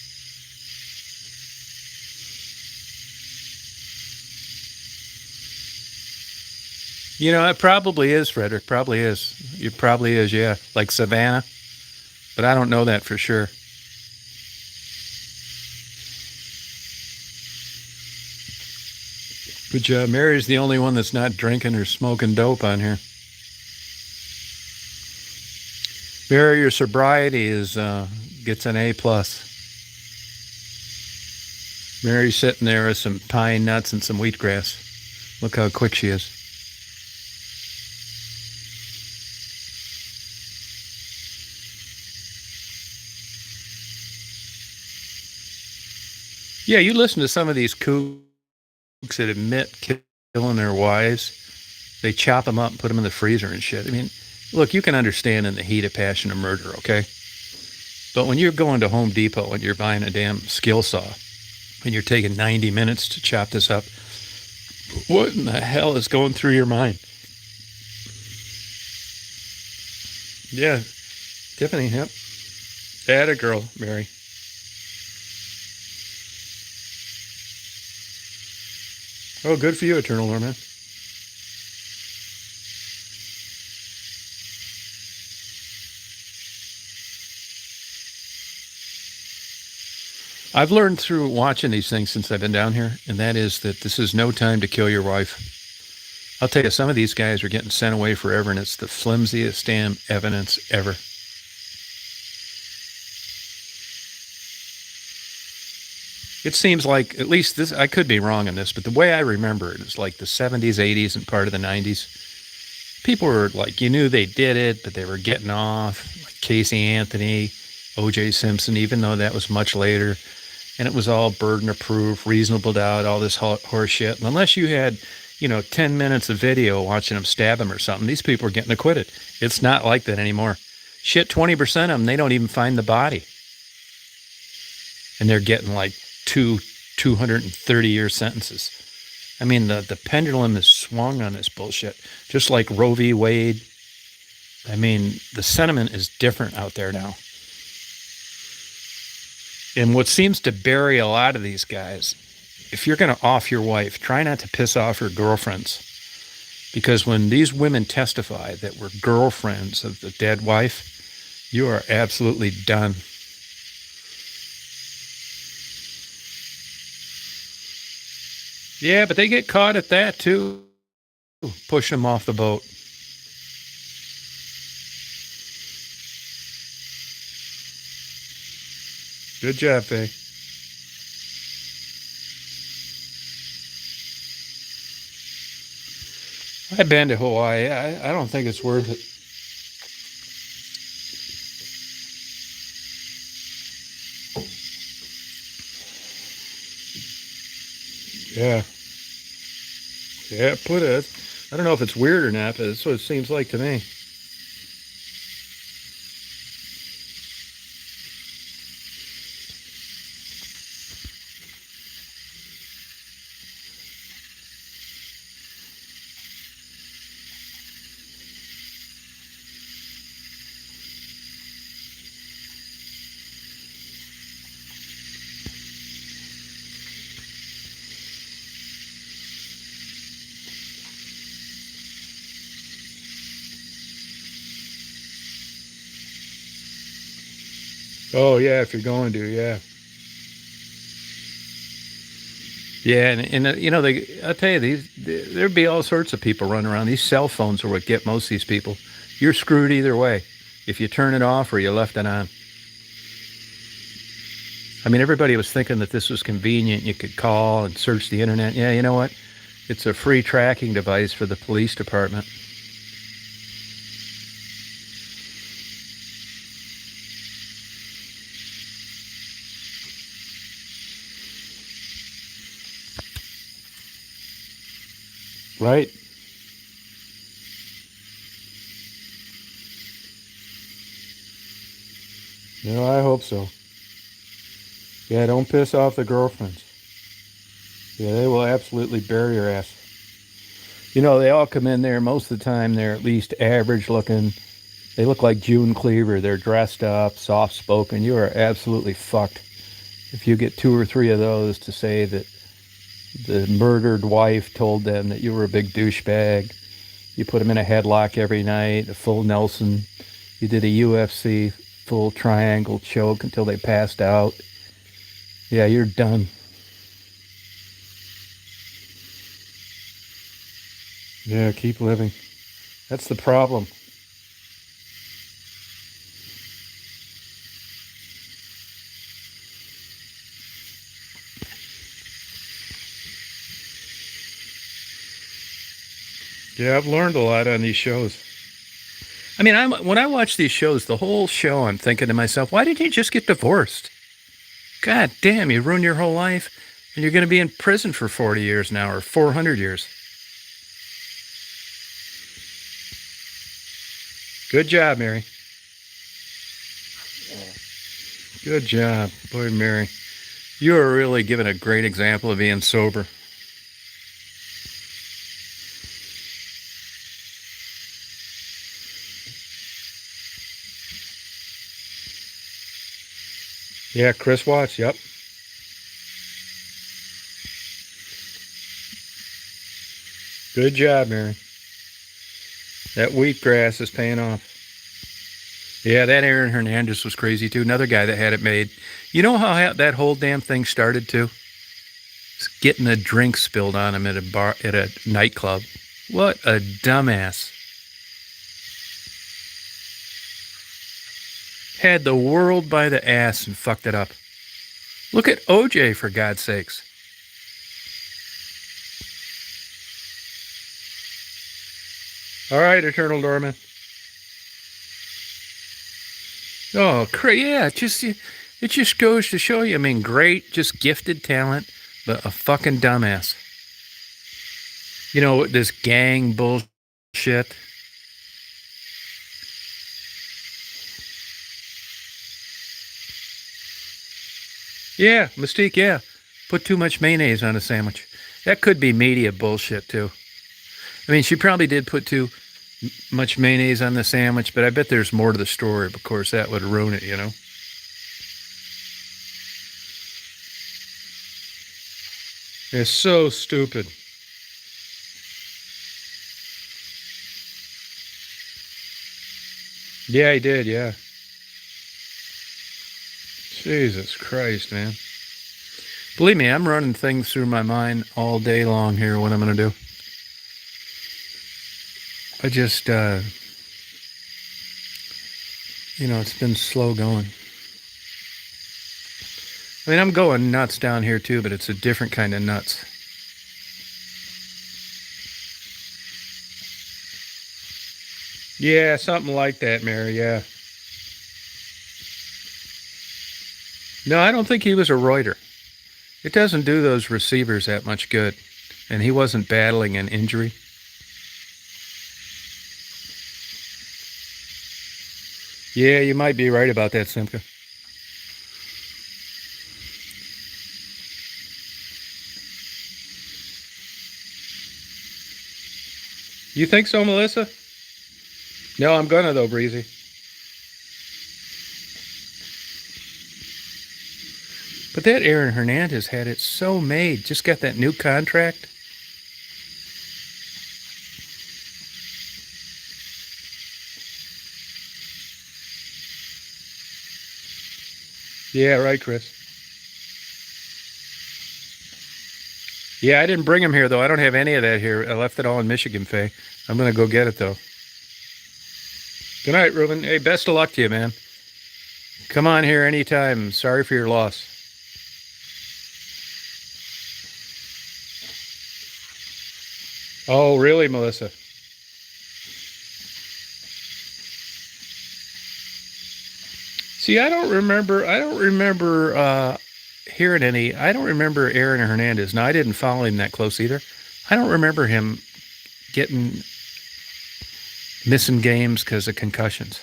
S1: It probably is, Frederick. Probably is. It probably is, yeah. Like Savannah. But I don't know that for sure. Good job. Mary's the only one that's not drinking or smoking dope on here. Mary, your sobriety is gets an A+. Mary's sitting there with some pine nuts and some wheatgrass. Look how quick she is. Yeah, you listen to some of these kooks that admit killing their wives. They chop them up and put them in the freezer and shit. I mean, look, you can understand in the heat of passion of murder, okay? But when you're going to Home Depot and you're buying a damn skill saw and you're taking 90 minutes to chop this up, what in the hell is going through your mind? Yeah, Tiffany, yep. Atta girl, Mary. Oh, good for you, Eternal Norman. I've learned through watching these things since I've been down here, and that is that this is no time to kill your wife. I'll tell you, some of these guys are getting sent away forever, and it's the flimsiest damn evidence ever. It seems like, at least this, I could be wrong on this, but the way I remember it is like the 70s, 80s, and part of the 90s. People were like, you knew they did it, but they were getting off. Like Casey Anthony, O.J. Simpson, even though that was much later. And it was all burden of proof, reasonable doubt, all this horse shit. And unless you had, 10 minutes of video watching them stab him or something, these people are getting acquitted. It's not like that anymore. Shit, 20% of them, they don't even find the body. And they're getting like 230-year sentences. I mean, the pendulum is swung on this bullshit, just like Roe v. Wade. I mean, the sentiment is different out there now. And what seems to bury a lot of these guys, if you're going to off your wife, try not to piss off her girlfriends. Because when these women testify that we're girlfriends of the dead wife, you are absolutely done. Yeah, but they get caught at that too, pushing them off the boat. Good job, Faye. I've been to Hawaii. I don't think it's worth it. Yeah. Yeah, put it. I don't know if it's weird or not, but that's what it seems like to me. Oh, yeah, if you're going to, yeah. Yeah, and you know, I'll tell you, there'd be all sorts of people running around. These cell phones are what get most of these people. You're screwed either way. If you turn it off or you left it on. I mean, everybody was thinking that this was convenient. You could call and search the internet. Yeah, you know what? It's a free tracking device for the police department. Right? No, I hope so. Yeah, don't piss off the girlfriends. Yeah, they will absolutely bury your ass. You know, they all come in there. Most of the time, they're at least average looking. They look like June Cleaver. They're dressed up, soft spoken. You are absolutely fucked if you get two or three of those to say that the murdered wife told them that you were a big douchebag. You put them in a headlock every night, a full Nelson. You did a UFC full triangle choke until they passed out. Yeah, you're done. Yeah, keep living. That's the problem. Yeah, I've learned a lot on these shows. I mean, when I watch these shows, the whole show, I'm thinking to myself, why didn't you just get divorced? God damn, you ruined your whole life, and you're going to be in prison for 40 years now, or 400 years. Good job, Mary. Good job. Boy, Mary, you are really giving a great example of being sober. Yeah, Chris Watts, yep. Good job, Mary. That wheatgrass is paying off. Yeah, that Aaron Hernandez was crazy too. Another guy that had it made. You know how that whole damn thing started too? It's getting a drink spilled on him at a bar at a nightclub. What a dumbass. Had the world by the ass and fucked it up. Look at OJ, for God's sakes. All right, Eternal Doorman. Oh, yeah, it just goes to show you. I mean, great, just gifted talent, but a fucking dumbass. You know, this gang bullshit. Yeah, Mystique, yeah. Put too much mayonnaise on a sandwich. That could be media bullshit, too. I mean, she probably did put too much mayonnaise on the sandwich, but I bet there's more to the story. Of course, that would ruin it, you know? It's so stupid. Yeah, he did, yeah. Jesus Christ, man. Believe me, I'm running things through my mind all day long here, what I'm going to do. I just, it's been slow going. I mean, I'm going nuts down here too, but it's a different kind of nuts. Yeah, something like that, Mary, yeah. No, I don't think he was a Reuter. It doesn't do those receivers that much good. And he wasn't battling an injury. Yeah, you might be right about that, Simca. You think so, Melissa? No, I'm gonna though, Breezy. But that Aaron Hernandez had it so made. Just got that new contract. Yeah, right, Chris. Yeah, I didn't bring him here, though. I don't have any of that here. I left it all in Michigan, Faye. I'm going to go get it, though. Good night, Ruben. Hey, best of luck to you, man. Come on here anytime. Sorry for your loss. Oh, really, Melissa? See, I don't remember hearing any. I don't remember Aaron Hernandez. Now, I didn't follow him that close either. I don't remember him getting missing games because of concussions.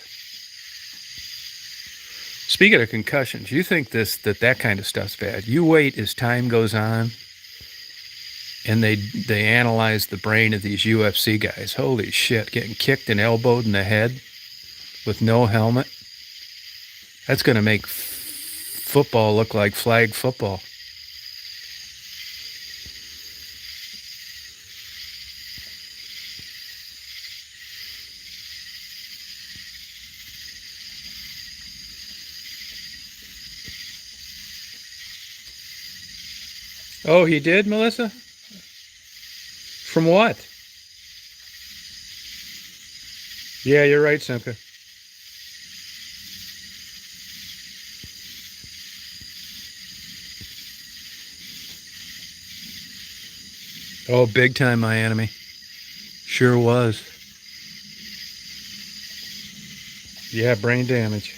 S1: Speaking of concussions, you think that kind of stuff's bad. You wait as time goes on and they analyze the brain of these UFC guys. Holy shit, getting kicked and elbowed in the head with no helmet. That's going to make football look like flag football. Oh, he did, Melissa? From what? Yeah, you're right, Simka. Oh, big time, my enemy. Sure was. Yeah, brain damage.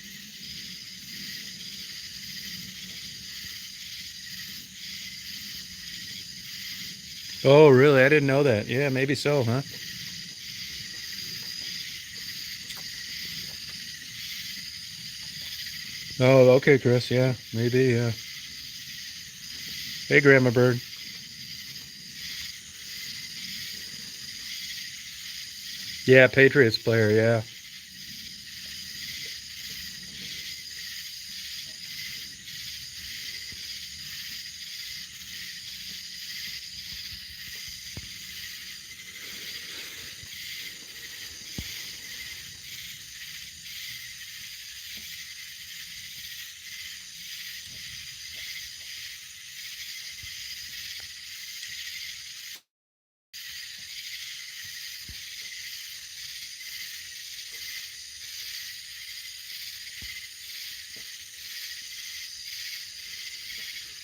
S1: Oh, really? I didn't know that. Yeah, maybe so, huh? Oh, okay, Chris. Yeah, maybe. Yeah. Hey, Grandma Bird. Yeah, Patriots player. Yeah.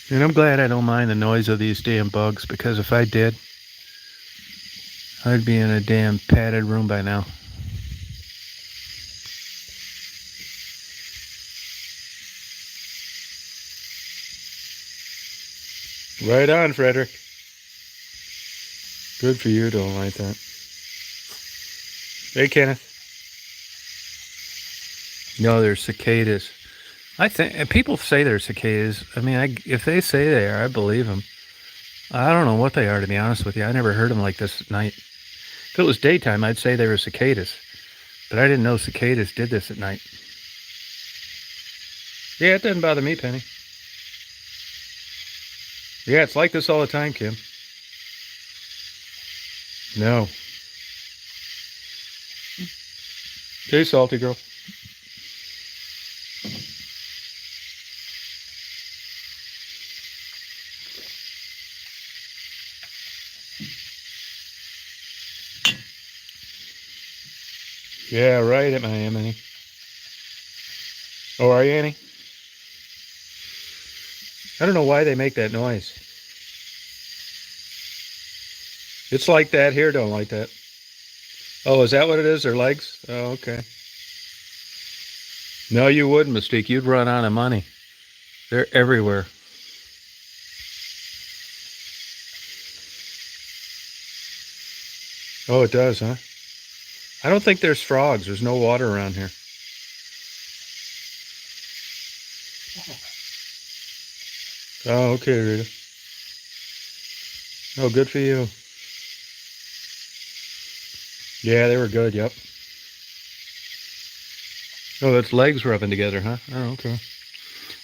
S1: And I'm glad I don't mind the noise of these damn bugs because if I did, I'd be in a damn padded room by now. Right on, Frederick. Good for you, don't like that. Hey, Kenneth. No, they're cicadas. I think people say they're cicadas. I mean, if they say they are, I believe them. I don't know what they are, to be honest with you. I never heard them like this at night. If it was daytime, I'd say they were cicadas. But I didn't know cicadas did this at night. Yeah, it doesn't bother me, Penny. Yeah, it's like this all the time, Kim. No. Hey, salty girl. Yeah, right at Miami. Oh, are you, Annie? I don't know why they make that noise. It's like that here, don't like that. Oh, is that what it is? Their legs? Oh, okay. No, you wouldn't, Mystique. You'd run out of money. They're everywhere. Oh, it does, huh? I don't think there's frogs. There's no water around here. Oh, okay, Rita. Oh, good for you. Yeah, they were good, yep. Oh, that's legs rubbing together, huh? Oh, okay.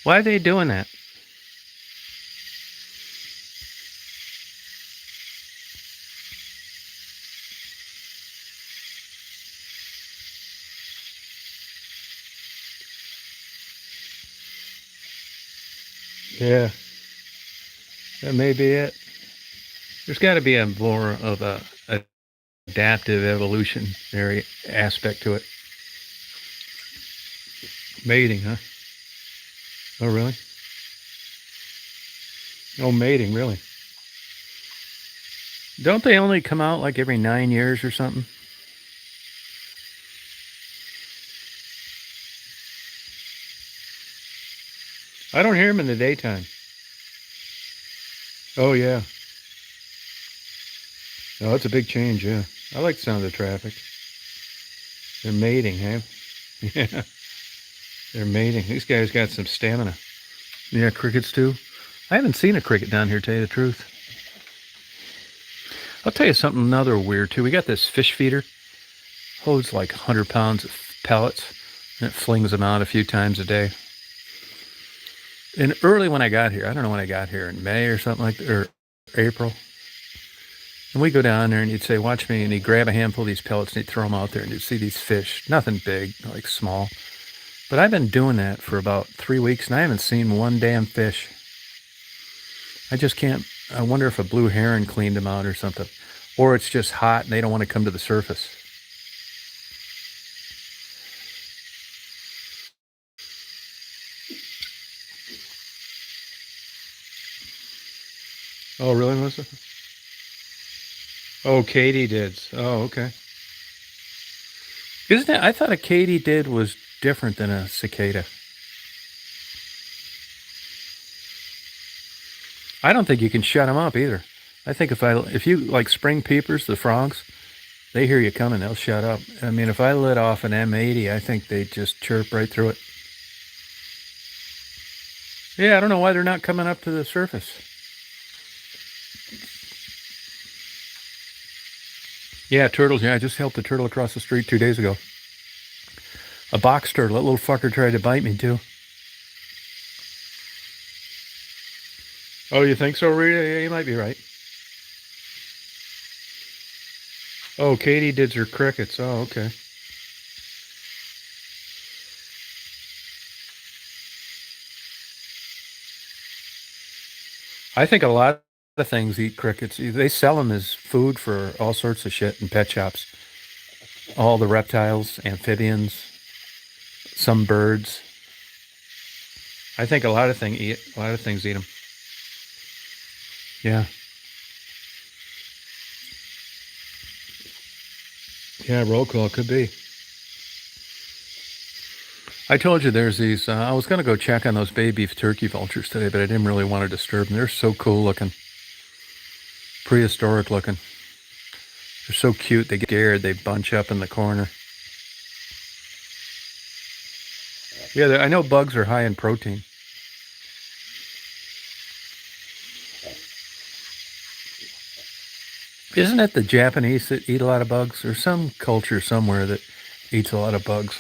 S1: Why are they doing that? Yeah, that may be it. There's got to be a more of a adaptive evolutionary aspect to it. Mating, huh? Oh, really? Oh, mating, really? Don't they only come out like every 9 years or something? I don't hear them in the daytime. Oh, yeah. Oh, that's a big change, yeah. I like the sound of the traffic. They're mating, huh? Yeah, they're mating. These guys got some stamina. Yeah, crickets too. I haven't seen a cricket down here, to tell you the truth. I'll tell you something another weird too. We got this fish feeder. Holds like 100 pounds of pellets, and it flings them out a few times a day. And early when I got here, I don't know when I got here, in May or something like that, or April. And we go down there and he'd say, watch me. And he'd grab a handful of these pellets and he'd throw them out there and you'd see these fish, nothing big, like small. But I've been doing that for about 3 weeks and I haven't seen one damn fish. I just can't. I wonder if a blue heron cleaned them out or something. Or it's just hot and they don't want to come to the surface. Oh, really, Melissa? Oh, katydids. Oh, okay. Isn't it? I thought a katydid was different than a cicada. I don't think you can shut them up either. I think if you like spring peepers, the frogs, they hear you coming, they'll shut up. I mean, if I lit off an M80, I think they'd just chirp right through it. Yeah, I don't know why they're not coming up to the surface. Yeah, turtles. Yeah, I just helped a turtle across the street 2 days ago. A box turtle. That little fucker tried to bite me too. Oh, you think so, Rita? Yeah, you might be right. Oh, katydids are crickets. Oh, okay. I think a lot of things eat crickets. They sell them as food for all sorts of shit in pet shops. All the reptiles, amphibians, some birds. I think a lot of things eat them. Yeah, yeah. Roll call could be. I told you there's these. I was going to go check on those baby turkey vultures today, but I didn't really want to disturb them. They're so cool looking, prehistoric looking. They're so cute. They get scared. They bunch up in the corner. Yeah, I know bugs are high in protein. Isn't it the Japanese that eat a lot of bugs? There's some culture somewhere that eats a lot of bugs.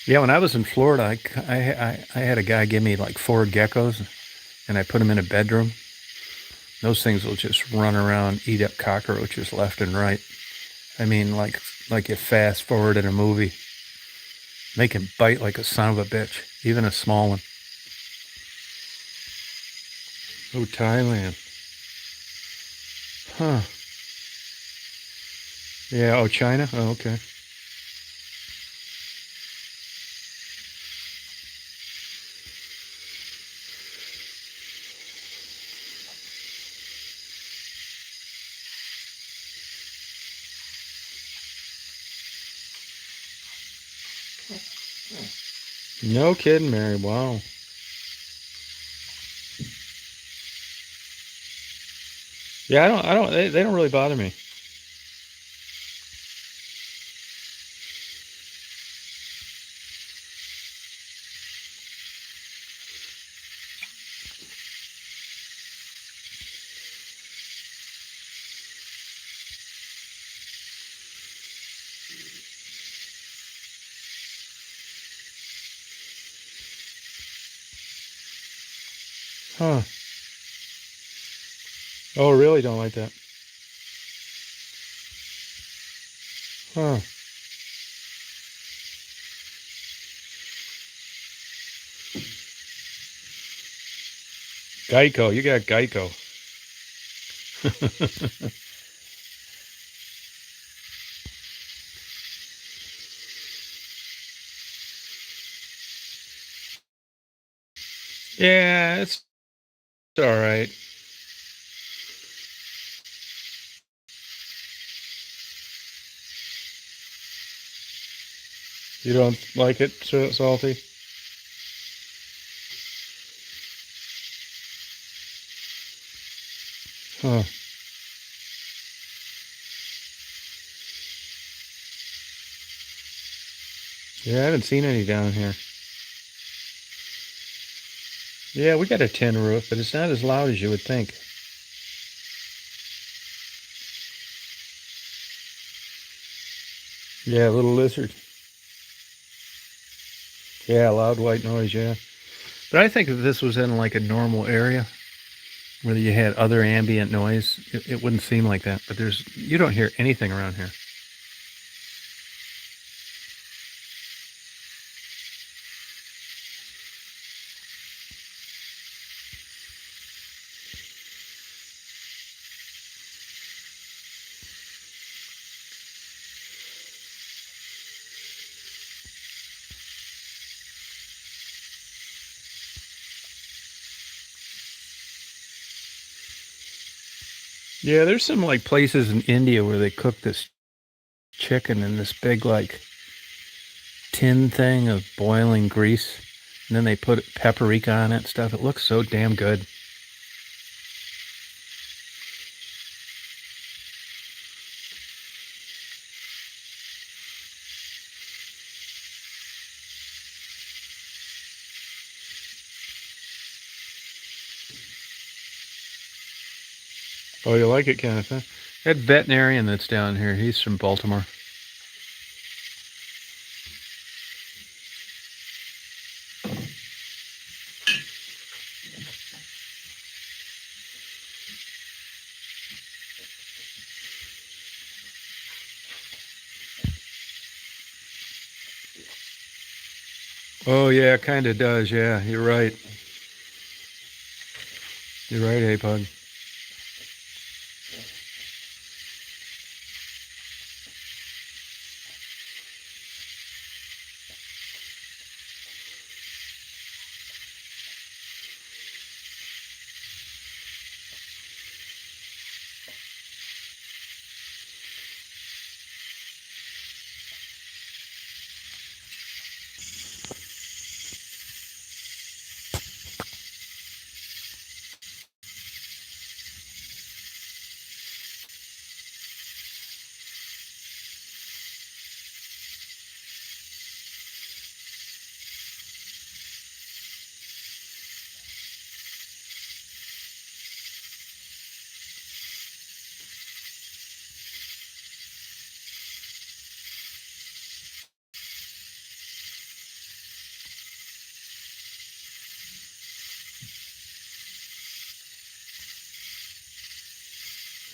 S1: Yeah, when I was in Florida, I had a guy give me like 4 geckos, and I put them in a bedroom. Those things will just run around, eat up cockroaches left and right. I mean, like you fast forward in a movie, make him bite like a son of a bitch, even a small one. Oh, Thailand. Huh. Yeah. Oh, China. Oh, okay. No kidding, Mary. Wow. Yeah, I don't. They don't really bother me. Huh. Oh, really? Don't like that. Huh. Geico, you got Geico. Yeah, it's all right. You don't like it salty? Huh. Yeah, I haven't seen any down here. Yeah, we got a tin roof, but it's not as loud as you would think. Yeah, little lizard. Yeah, loud white noise, yeah. But I think if this was in like a normal area where you had other ambient noise, it wouldn't seem like that. But you don't hear anything around here. Yeah, there's some like places in India where they cook this chicken in this big like tin thing of boiling grease, and then they put paprika on it and stuff. It looks so damn good. Oh, you like it, Kenneth, huh? That veterinarian that's down here, he's from Baltimore. Oh, yeah, it kind of does. Yeah, you're right. You're right, A-Pug.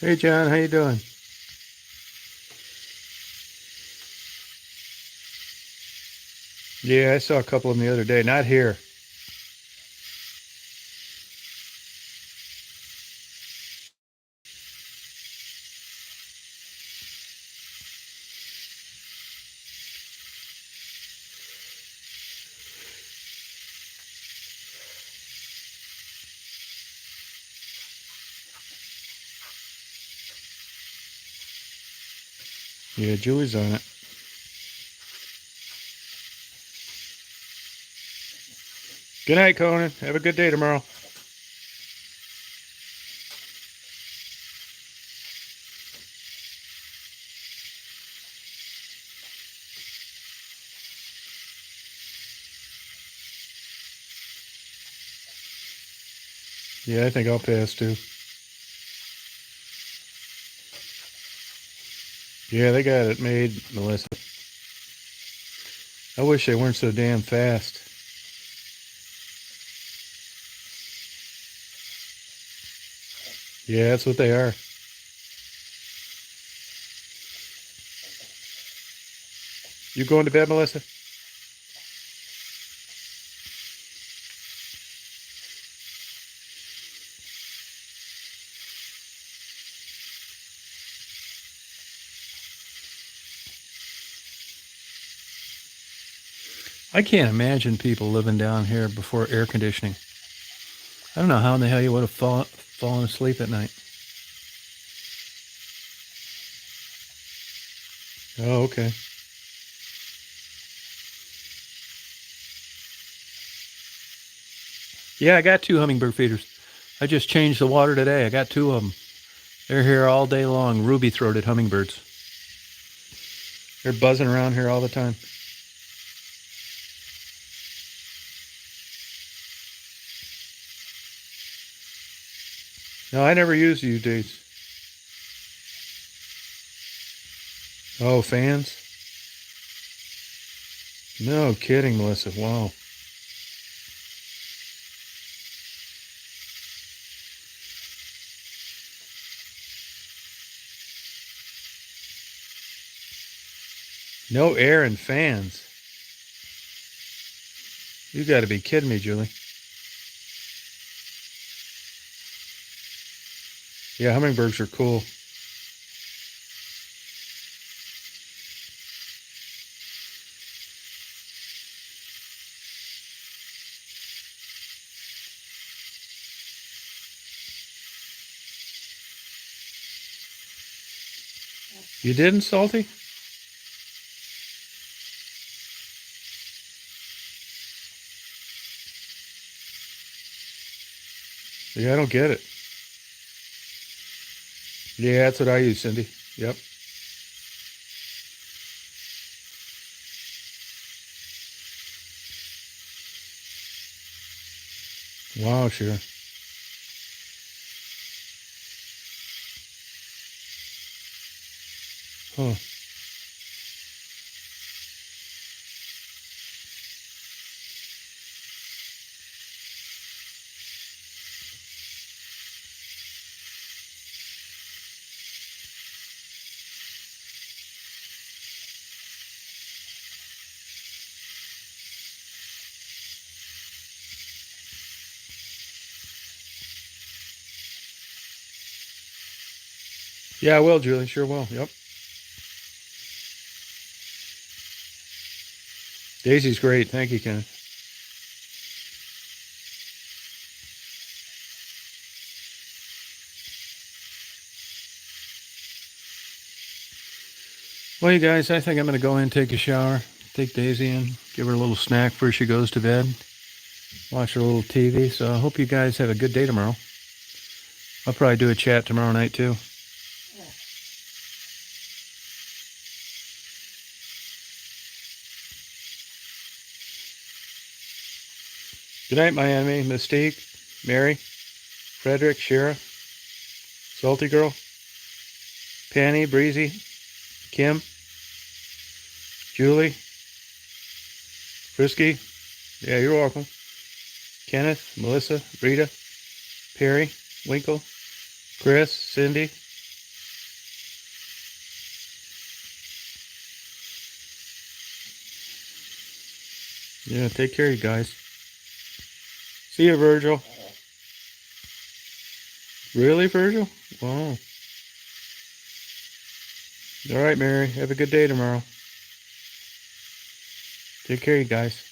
S1: Hey, John, how you doing? Yeah, I saw a couple of them the other day. Not here. Yeah, Julie's on it. Good night, Conan. Have a good day tomorrow. Yeah, I think I'll pass too. Yeah, they got it made, Melissa. I wish they weren't so damn fast. Yeah, that's what they are. You going to bed, Melissa? I can't imagine people living down here before air conditioning. I don't know how in the hell you would have fallen asleep at night. Oh, okay. Yeah, I got 2 hummingbird feeders. I just changed the water today. I got 2 of them. They're here all day long, ruby-throated hummingbirds. They're buzzing around here all the time. No, I never use these days. Oh, fans? No kidding, Melissa. Wow. No air and fans. You got to be kidding me, Julie. Yeah, hummingbirds are cool. You didn't, Salty? Yeah, I don't get it. Yeah, that's what I use, Cindy. Yep. Wow, sure. Huh. Yeah, I will, Julie. Sure will. Yep. Daisy's great. Thank you, Ken. Well, you guys, I think I'm going to go in and take a shower, take Daisy in, give her a little snack before she goes to bed, watch her little TV. So I hope you guys have a good day tomorrow. I'll probably do a chat tomorrow night, too. Good night, Miami, Mystique, Mary, Frederick, Shara, Salty Girl, Penny, Breezy, Kim, Julie, Frisky. Yeah, you're welcome. Kenneth, Melissa, Rita, Perry, Winkle, Chris, Cindy. Yeah, take care, you guys. See you, Virgil. Really, Virgil? Wow. All right, Mary. Have a good day tomorrow. Take care, you guys.